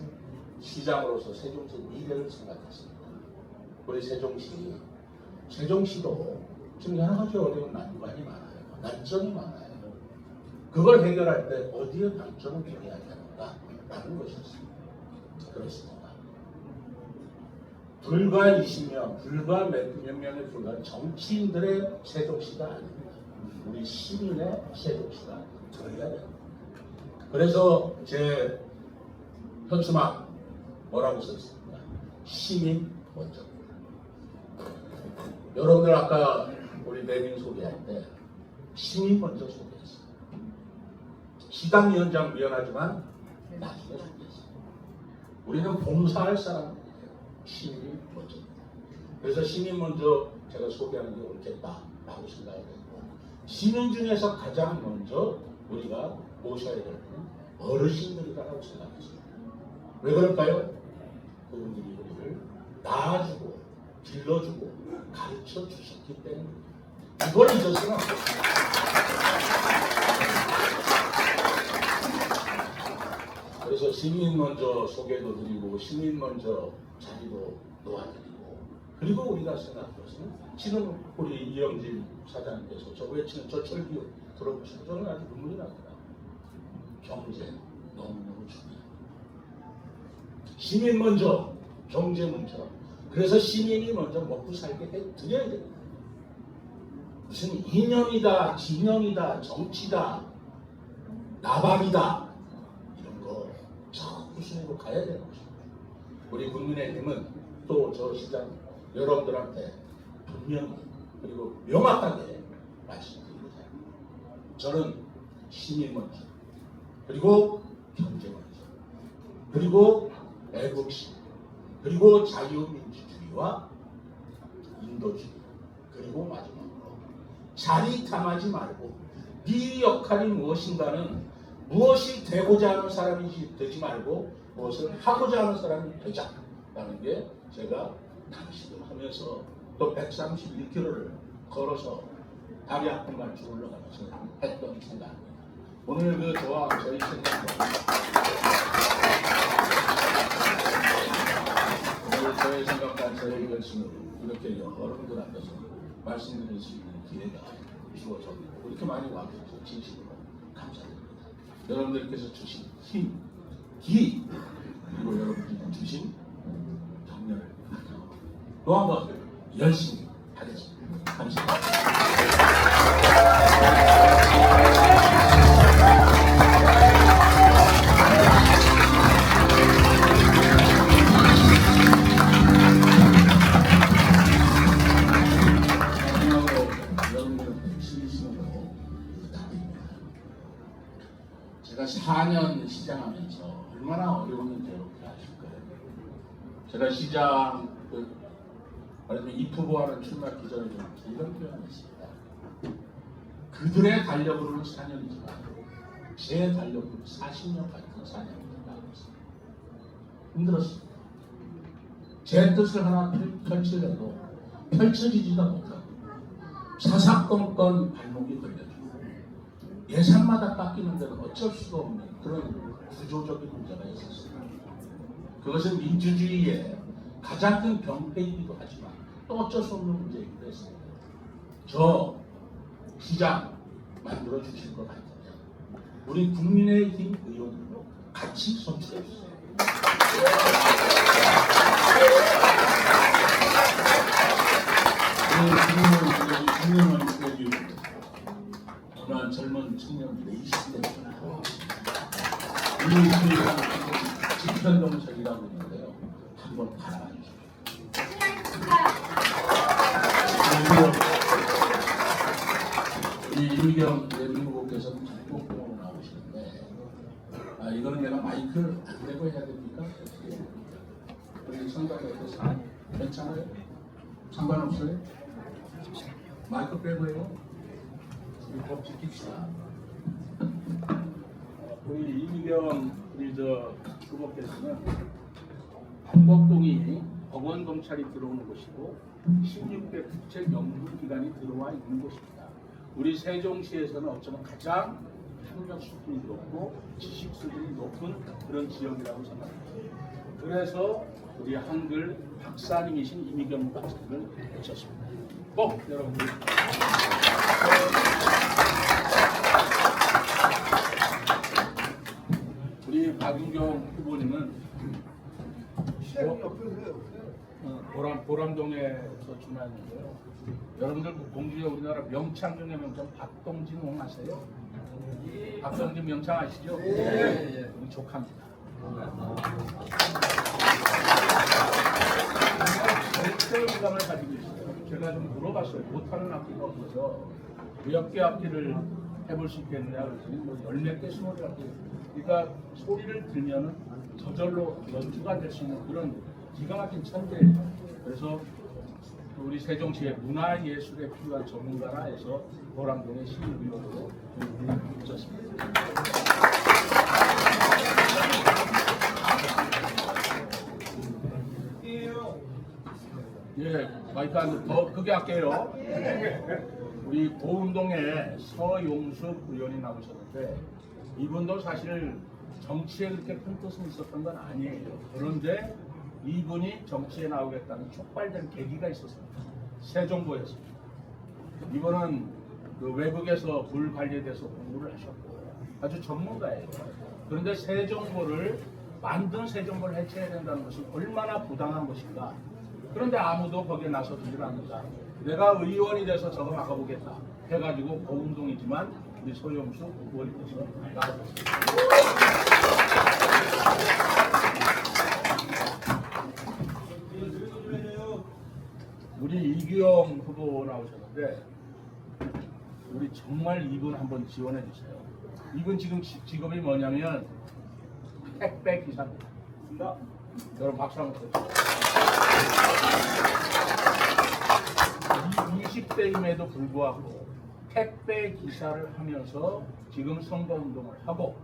시장으로서 세종시 미래를 생각했습니다. 우리 세종시도 지금 여러 가지 어려운 난관이 많아요. 난점이 많아요. 그걸 해결할 때 어디에 방점을 줘야 되는가 라는 것이었습니다. 그렇습니다. 불과 20명, 불과 몇 명에 불과한 정치인들의 세종시가 아닙니다. 우리 시민의 세종시가 되어야 됩니다. 그래서 제 현수막 뭐라고 썼습니까? 시민 먼저. 여러분들 아까 우리 내빈 소개할 때 시민 먼저 소개했어요. 시당위원장 미안하지만 나중에 소개했어요. 우리는 봉사할 사람들이에요. 시민이 먼저입니다. 그래서 시민 먼저 제가 소개하는 게 옳겠다라고 생각을 했고 시민 중에서 가장 먼저 우리가 모셔야 될 분은 어르신들이라고 생각했습니다. 왜 그럴까요? 그분들이 우리를 낳아주고 길러주고 가르쳐 주셨기 때문입니다. 이걸 잊어서는 안 됩니다. 그래서 시민 먼저 소개도 드리고 시민 먼저 자리도 놓아드리고 그리고 우리가 생각한 것은 지금 우리 이영진 사장님께서 저 외치는 저 철기 들어보시면 저는 아주 눈물이 납니다. 경제 너무너무 중요해요. 시민 먼저 경제 먼저 그래서 시민이 먼저 먹고 살게 해드려야 됩니다. 무슨 이념이다 진영이다 정치다 나발이다 이런 거 자꾸 순으로 가야 되는 것입니다. 우리 국민의힘은 또 저 시장 여러분들한테 분명히 그리고 명확하게 말씀드립니다. 저는 시민 먼저 그리고 경제 먼저 그리고 애국심 그리고 자유민주주의와 인도주의 그리고 마지막으로 자리 탐하지 말고 네 역할이 무엇인가는 무엇이 되고자 하는 사람이 되지 말고 무엇을 하고자 하는 사람이 되자라는 게 제가 당시를 하면서 또 131km를 걸어서 다리 아픈만 올라가면서 했던 생각입니다. 오늘 그 저와 저희 생각도 오늘 저의 생각과 저의 결심을 이렇게 여러분들 앞에서 말씀드릴 수 있는 기회가 주어졌고 이렇게 많이 와주셔서 진심으로 감사드립니다. 여러분들께서 주신 힘, 기 그리고 여러분들이 주신 격려를 또 한 번 열심히 하겠습니다. 감사합니다. 제가 4년 시장하면서 얼마나 어려웠는지 여러분들 아실 거예요. 제가 시장 말하자면 이프보하는 출마하기 전에 좀 이런 표현을 했습니다. 그들의 달력으로는 4년이지만 제 달력으로는 40년 같은 4년을 나고 있습니다. 힘들었습니다. 제 뜻을 하나 펼치려도 펼쳐지지도 못하고 사사건건 발목이 걸려주고 예산마다 깎이는 데는 어쩔 수가 없는 그런 구조적인 문제가 있었습니다. 그것은 민주주의의 가장 큰 병폐이기도 하지만 또 어쩔 수 없는 문제이기도 했습니다. 저 시장 만들어 주실 것 같으면 우리 국민의힘 의원으로 같이 선출해 주세요. 국민의힘 의원이 그러나 젊은 청년들의 20대잖아요. 우리 집현동석이라고 있는데요. 한번 바라봐 주십시오. 우리 이미경 예비 후보께서는 이거는 내가 마이크를 안 내고 해야 됩니까? 우리 상관이 어떠세요? 괜찮아요? 상관없어요? 마이크 빼고 해요? 우리 법 지킵시다. 우리 이미경 우리 저 후보께서는 한복동이 법원검찰이 들어오는 곳이고 16대 국책연구기관이 들어와 있는 곳입니다. 우리 세종시에서는 어쩌면 가장 학력 수준이 높고 지식 수준이 높은 그런 지역이라고 생각합니다. 그래서 우리 한글 박사님이신 이미경 박사님을 모셨습니다. 꼭 여러분들 우리 박윤경 후보님은 보람동에서 출마했는데요. 여러분들 공주에 우리나라 명창 중에 명창 박동진 옹 아세요? 박동진 명창 아시죠? 예. 우리 조카입니다. 절대 의감을 가지고 있어요. 제가 좀 물어봤어요. 못하는 악기가 없어서 몇 개 악기를 해볼 수 있겠느냐 그랬더니 뭐 10몇 개, 20개 악기. 그러니까 소리를 들면은 저절로 연주가 될 수 있는 그런 기가 막힌 천재예요. 그래서 우리 세종시의 문화예술에 필요한 전문가라 해서 보람동의 시의원으로 오셨습니다. 예, 마이크 더 크게 할게요. 우리 고운동에 서용숙 의원이 나오셨는데 이분도 사실 정치에 그렇게 큰 뜻은 있었던 건 아니에요. 그런데 이분이 정치에 나오겠다는 촉발된 계기가 있었습니다. 세종고에서. 이분은 그 외국에서 물 관리에 대해서 공부를 하셨고 아주 전문가예요. 그런데 세종고를 만든 세종고를 해체해야 된다는 것은 얼마나 부당한 것인가. 그런데 아무도 거기에 나서지를 않는다. 내가 의원이 돼서 저거 막아보겠다 해가지고 고운동이지만 우리 서용숙 의원님께서 나오셨습니다. 우리 이규영 후보 나오셨는데 우리 정말 이분 한번 지원해 주세요. 이분 지금 직업이 뭐냐면 택배 기사입니다. 여러분 박수 한번 쳐주세요. 20대임에도 불구하고 택배 기사를 하면서 지금 선거운동을 하고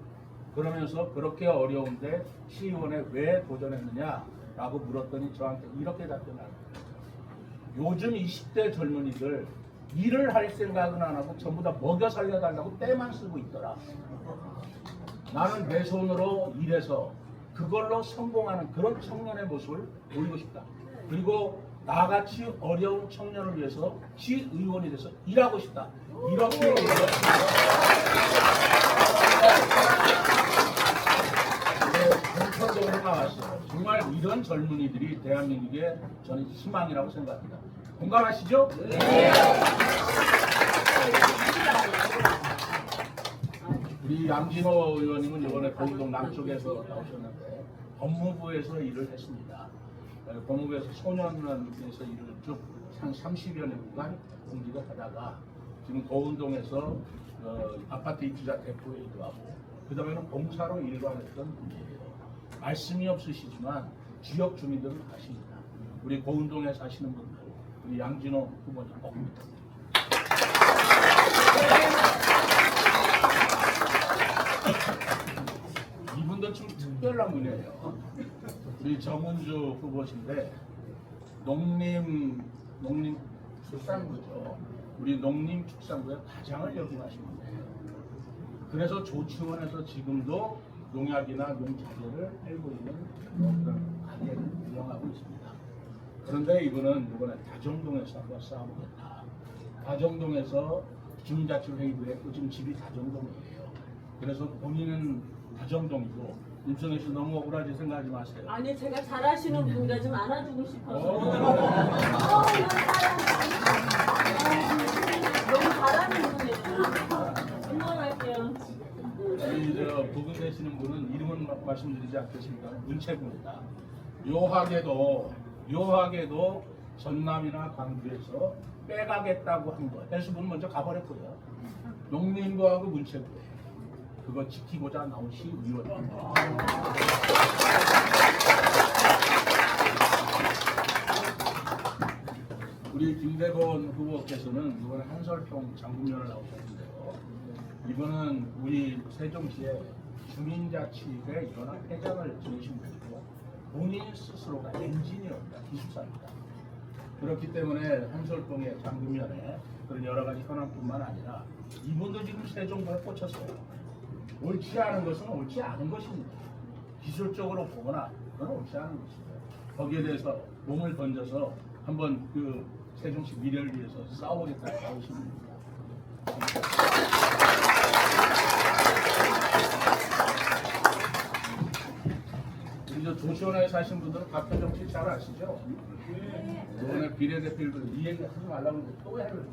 그러면서 그렇게 어려운데 시의원에 왜 도전했느냐라고 물었더니 저한테 이렇게 답변합니다. 요즘 20대 젊은이들 일을 할 생각은 안 하고 전부 다 먹여 살려달라고 때만 쓰고 있더라. 나는 내 손으로 일해서 그걸로 성공하는 그런 청년의 모습을 보이고 싶다. 그리고 나같이 어려운 청년을 위해서 시의원이 돼서 일하고 싶다. 이렇게 공천적으로 나왔어요. 정말 이런 젊은이들이 대한민국의 저는 희망이라고 생각합니다. 공감하시죠? 네. 우리 양진호 의원님은 이번에 고운동 남쪽에서 나오셨는데 법무부에서 일을 했습니다. 법무부에서 소년원에서 일을 쭉 한 30여 년간 공직을 하다가 지금 고운동에서 아파트 입주자 대표이기도 하고 그 다음에는 공사로 일관했던 분이에요. 말씀이 없으시지만 지역 주민들은 아십니다. 우리 고운동에 사시는 분들 우리 양진호 후보님 꼭 부탁드립니다. 이분도 좀 특별한 분이에요. 우리 정은주 후보신데 농림축산부죠. 우리 농림축산부의 과장을 역임하신 분이에요. 그래서 조치원에서 지금도 농약이나 농자재를 팔고 있는 그런 가게를 운영하고 있습니다. 그런데 이분은 이번에 다정동에서 한번 싸워보겠다. 다정동에서 주민자치회의도 했고 지금 집이 다정동이에요. 그래서 본인은 다정동이고 임성애 씨 너무 억울하지 생각하지 마세요. 아니 제가 잘하시는 분과 좀 안아주고 싶어서. 너무 잘하는 분이에요. 응원할게요. 우리 부근 되시는 분은 이름은 말씀드리지 않겠습니다. 문채구입니다. 묘하게도 전남이나 광주에서 빼가겠다고 한 거. 해수부는 먼저 가버렸고요. 농림부하고 문채구예요. 그거 지키고자 나온 시의원입니다. 우리 김대건 후보께서는 이번에 한설평 장군면을 나오셨는데요. 이분은 우리 세종시의 주민자치회 연합회장을 지내신 분이고 본인 스스로가 엔지니어입니다. 기술사입니다. 그렇기 때문에 한설평의 장군면에 그런 여러 가지 현안뿐만 아니라 이분도 지금 세종도에 꽂혔어요. 옳지 않은 것은 옳지 않은 것입니다. 기술적으로 보거나 그건 옳지 않은 것입니다. 거기에 대해서 몸을 던져서 한번 그 세종시 미래를 위해서 싸우겠다는 나오십니다. 우리 저 조시원에 사신 분들은 박효정 씨 잘 아시죠? 이번에 비례대표들 이 얘기 하지 말라고 했는데 또 해요.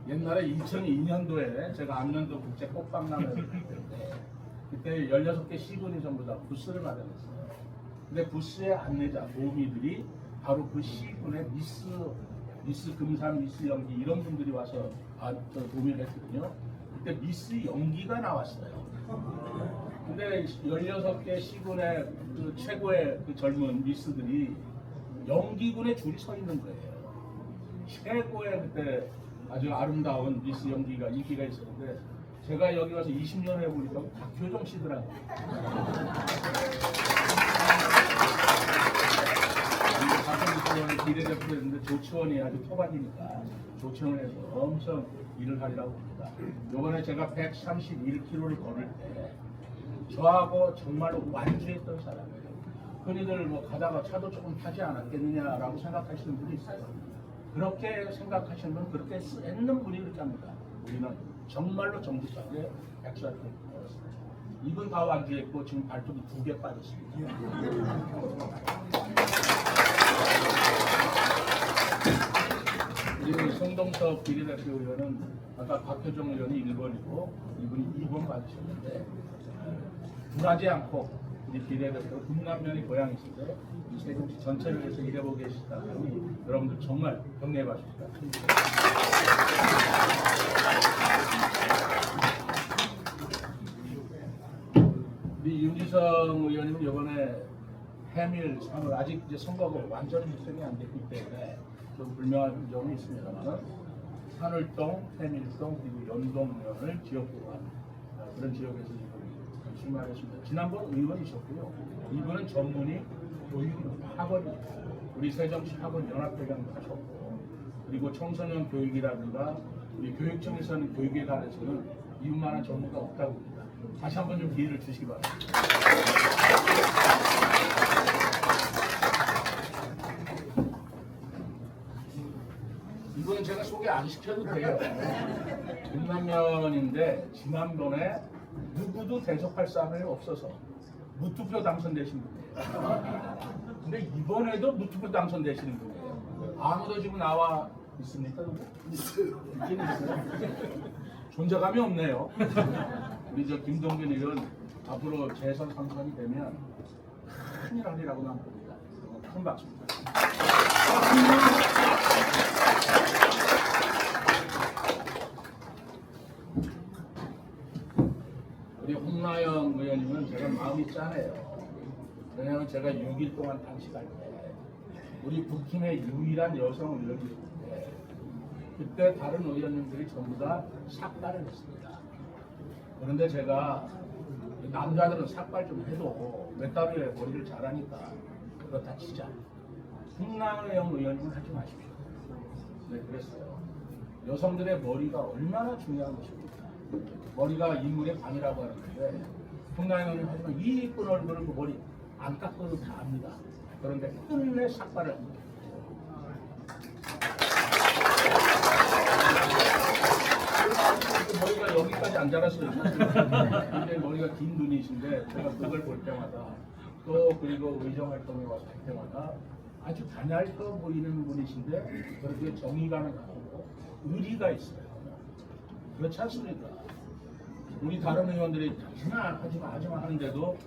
옛날에 2002년도에 제가 안면도 국제 꽃박람회를 했는데 그때 16개 시군이 전부 다 부스를 마련했어요. 근데 부스의 안내자, 도우미들이 바로 그 시군의 미스 금산, 미스 연기 이런 분들이 와서 도우미를 했거든요. 그때 미스 연기가 나왔어요. 근데 16개 시군의 그 최고의 그 젊은 미스들이 연기군에 줄이 서 있는 거예요. 최고의 그때 아주 아름다운 미스 연기가 인기가 있었는데 제가 여기 와서 20년 해보니까 박효정 씨더라고요. 박효정 씨는 비례대표였는데 조치원이 아주 토박이니까 조치원에서 엄청 일을 하리라고 봅니다. 요번에 제가 131km를 걸을 때 저하고 정말로 완주했던 사람이에요. 흔히들 뭐 가다가 차도 조금 타지 않았겠느냐라고 생각하시는 분이 있어요. 그렇게 생각하시는 분, 그렇게 했는 분이 그렇게 합니다. 우리는 정말로 정직하게 백수한테 걸었습니다. 이분 다 완주했고 지금 발톱이 2개 빠졌습니다. 우리 송동석 비례대표 의원은 아까 박효정 의원이 1번이고 이분이 2번 받으셨는데 굴하지 않고 우리 비례대표 금남면이 고향이신데 이 세종시 전체를 위해서 일해보고 계시다니 여러분들 정말 격려해 봐주시기 바랍니다. 우리 윤지성 의원님은 이번에 해밀 상을 아직 이제 선거가 완전히 확정이 안 됐기 때문에 좀 불명한 점이 있습니다만 산울동, 해밀동 그리고 연동면을 지역구로 한 그런 지역에서 출마했습니다. 지난번 의원이셨고요. 이분은 전문이 교육입니다. 학원입니다. 우리 세종시 학원 연합회장도 하셨고 그리고 청소년 교육이라든가 우리 교육청에서는 교육에 관해서는 이분만한 전문가 없다고 봅니다. 다시 한번 좀 기회를 주시기 바랍니다. 이분은 제가 소개 안 시켜도 돼요. 금남면인데 지난번에 누구도 대적할 사람이 없어서 무투표 당선되신 분이에요. 근데 이번에도 무투표 당선되시는 분이에요. 아무도 지금 나와 있습니까? 있긴 있어요. 존재감이 없네요. 우리 저 김동균 의원 앞으로 재선 당선이 되면 큰일 하리라고 난 봅니다. 큰 박수입니다. 우리 홍나영 의원님은 제가 마음이 짠해요. 왜냐하면 제가 6일 동안 단식할 때 우리 국힘의 유일한 여성 의원이었는데 그때 다른 의원님들이 전부 다 삭발을 했습니다. 그런데 제가 남자들은 삭발 좀 해도 몇 달 후에 머리를 자라니까 그렇다 치자. 홍나영 의원님은 하지 마십시오. 네, 그랬어요. 여성들의 머리가 얼마나 중요한 것입니까? 머리가 인물의 반이라고 하는데 홍나영 의원님 하지만 이 이쁜 얼굴을 그 머리 안 깎아도 다 압니다. 그런데 끝내 삭발을 합니다. 머리가 여기까지 안 자랐어요. 굉장히 머리가 긴 분이신데 제가 그걸 볼 때마다 또 그리고 의정 활동에 와서 할 때마다 아주 가냘떠 보이는 분이신데 그렇게 정의감이 나오고 의리가 있어요. 그렇지 않습니까? 우리 다른 의원들이 하지마 하는데도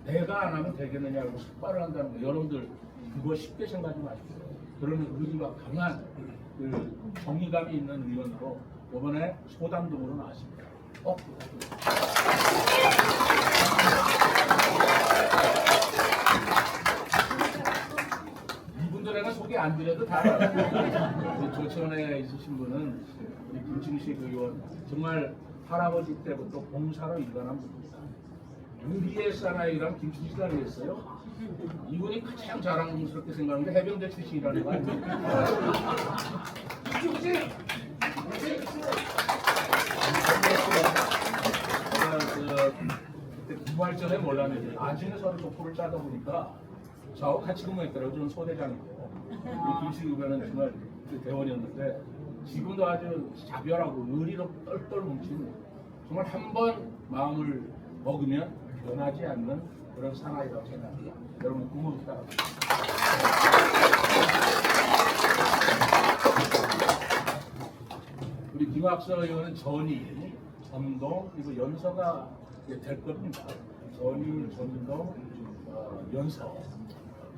내가 안 하면 되겠느냐고 삭발을 한다는 거 여러분들 그거 쉽게 생각하지 마십시오. 그러면 의리가 강한 그 정의감이 있는 의원으로 이번에 소담동으로 나왔습니다. 이분들에는 소개 안 드려도 다 알아요. 조치원에 있으신 분은 우리 김충식 의원 정말 할아버지 때부터 봉사로 일관한 분입니다. 유리의 사나이랑 김충식 아니겠어요? 이분이 가장 자랑스럽게 생각하는데 해병대 출신이라는 거 아닙니까? 김충식! 제가 그때 부활전에 몰랐는데 나중에 서로 족보를 짜다 보니까 저하고 같이 근무했더라고요. 저는 소대장이고 우리 김충식 의원은 정말 그 대원이었는데 지금도 아주 자별하고 의리로 똘똘 뭉친 정말 한 번 마음을 먹으면 변하지 않는 그런 사나이라고 생각합니다. 여러분 고마워 부탁합니다. 우리 김학서 의원은 전이, 전동 그리고 연서가 될 겁니다. 전이, 전동, 연서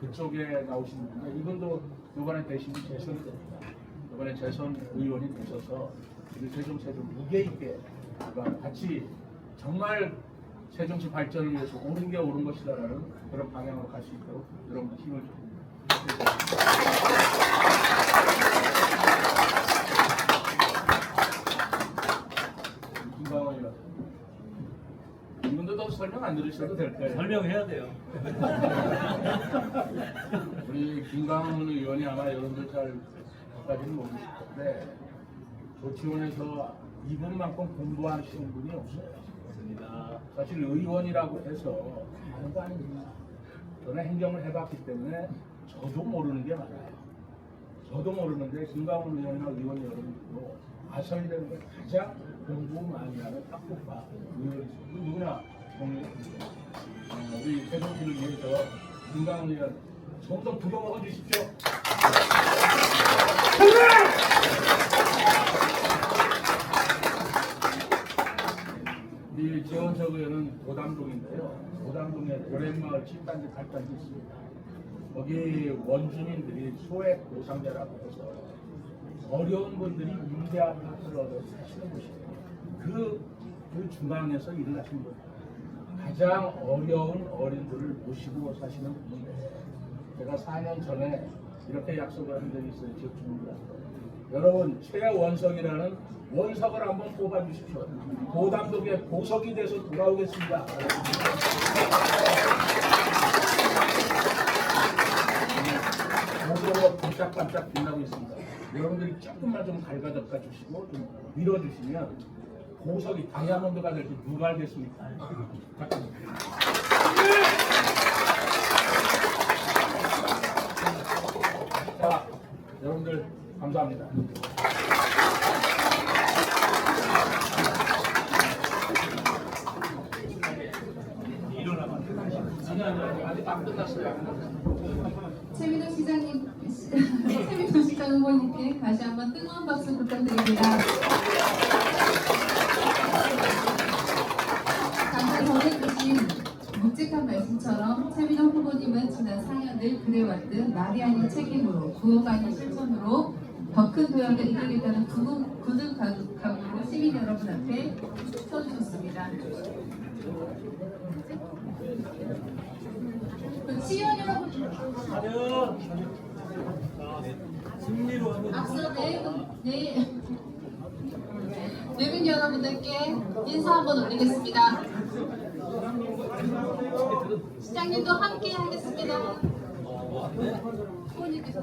그쪽에 나오시는 분인데 이분도 이번에 대신이 재선이 됩니다. 이번에 재선 의원이 되셔서 우리 세종시 무게 있게 같이 정말 세종시 발전을 위해서 옳은 게 옳은 것이다라는 그런 방향으로 갈 수 있도록 여러분들 힘을 줍니다. 김광원 의원 이분도 더 설명 안 들으셔도 될 거예요. 설명해야 돼요. 우리 김광훈 의원이 아마 여러분들 잘까지는 모르실 텐데 조치원에서 이분만큼 공부하시는 분이 없어요. 사실 의원이라고 해서 하는 거 아닙니다. 저는 행정을 해봤기 때문에 저도 모르는 게 많아요. 저도 모르는데 김광훈 의원이나 의원 여러분들도 아셔야 되는 게 가장 공부 많이 하는 학부파 의원이죠. 누구나 공부합니다. 우리 세종시를 위해서 김광훈 의원 손좀 부어먹어 주십시오. 우리 재원석 의원은 도담동인데요. 도담동에 고랜마을 7단지, 8단지 있습니다. 거기 원주민들이 소액 보상자라고 해서 어려운 분들이 임대 아파트를 얻어 사시는 곳이에요. 그 중앙에서 일을 하시는 거예요. 가장 어려운 어린들을 모시고 사시는 분인데 제가 4년 전에 이렇게 약속을 한 적이 있어요. 지역 주민들한테. 여러분 최원석이라는 원석을 한번 뽑아주십시오. 도담동에 보석이 돼서 돌아오겠습니다. 목으로 반짝반짝 빛나고 있습니다. 여러분들이 조금만 좀 갈가잡아 주시고 좀 밀어주시면 보석이 다이아몬드가 될지 누가 알겠습니까? 자, 여러분들 감사합니다. 아니, 아직 안 끝났어요. 최민호 시장님, 최민호 시장 후보님께 다시 한번 뜨거운 박수 부탁드립니다. 방금 전해주신 묵직한 말씀처럼 최민호 후보님은 지난 4년을 그래왔듯 말이 아닌 책임으로 구호가 아닌 실천으로 더 큰 도약을 이루겠다는 굳은 각오로 시민 여러분 앞에 서주셨습니다. 시의원 여러분, 앞서 내빈 여러분들께 인사 한번 올리겠습니다. 시장님도 함께 하겠습니다. 후보님께서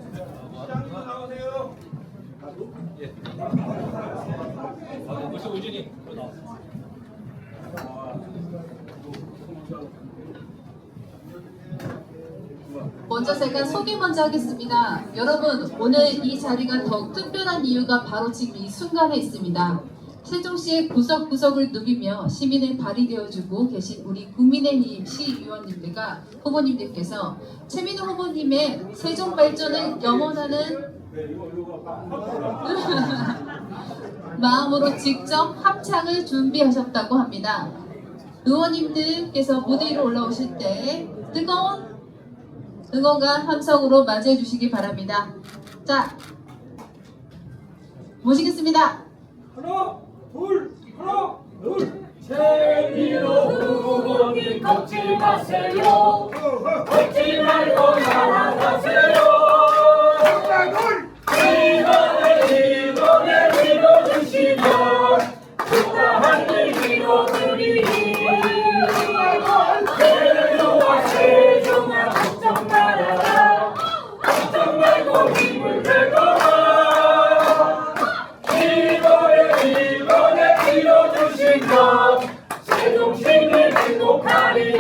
먼저 제가 소개 먼저 하겠습니다. 여러분, 오늘 이 자리가 더욱 특별한 이유가 바로 지금 이 순간에 있습니다. 세종시의 구석구석을 누비며 시민의 발이 되어주고 계신 우리 국민의힘 시의원님들과 후보님들께서 최민호 후보님의 세종 발전을 영원하는 마음으로 직접 합창을 준비하셨다고 합니다. 의원님들께서 무대 위로 올라오실 때 뜨거운 응원과 함성으로 맞이해 주시기 바랍니다. 자, 모시겠습니다. 하나, 둘, 하나, 제비로 후보님 걷지 마세요. 걷지 말고 날아가세요. 이번에 믿어주시면 좋아한 일 이뤄드리니 세조와 세종아 걱정 말아라. 걱정 말고 힘을 내거라. 이번에 믿어주시면 세종시민 행복하리니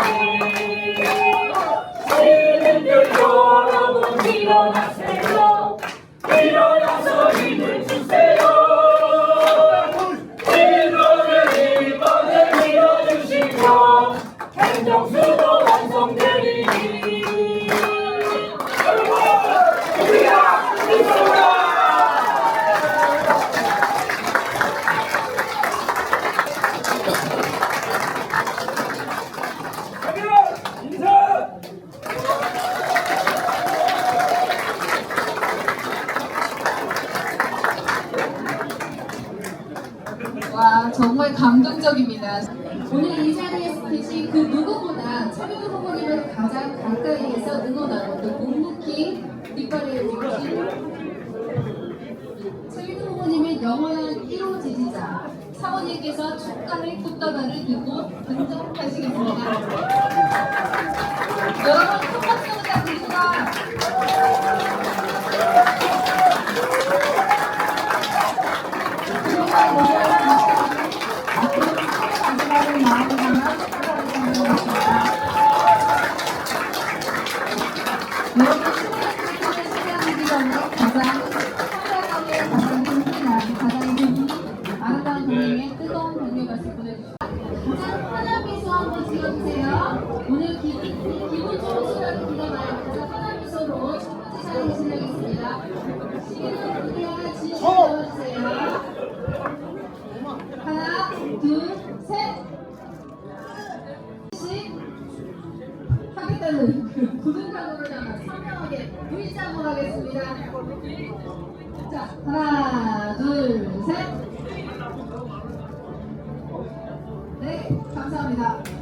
시민들 여러분 일어나세요. 일어나서 힘을 주세요. 이번에 밀어주시면 행정수도 완성되리니 우리가 있습니다. 인사! 와, 정말 감동적입니다. 오늘 이 자리에 계신 그 누구보다 차민우 후보님을 가장 가까이에서 응원하고 또 묵묵히 뒷발을 주신 차민우 후보님의 영원한 1호 지지자 사모님께서 축가를 꽃다발을 들고 등장하시겠습니다. 여러분 큰 박수 부탁드립니다. 아름다운 동행의 뜨거운 격려 말씀 보내주시고 가장 환한 미소 한번 지어주세요. 오늘 기분 좋은 시간을 기다려요. 가장 환한 미소로 첫 번째 자리에 진행하겠습니다. 시민을 그대와 진심을 넣어주세요. 하나, 둘, 셋. 하겠다는 그 굳은 각오로다가 선명하게 일장을 하겠습니다. 자, 하나, 둘, 셋. 네, 감사합니다.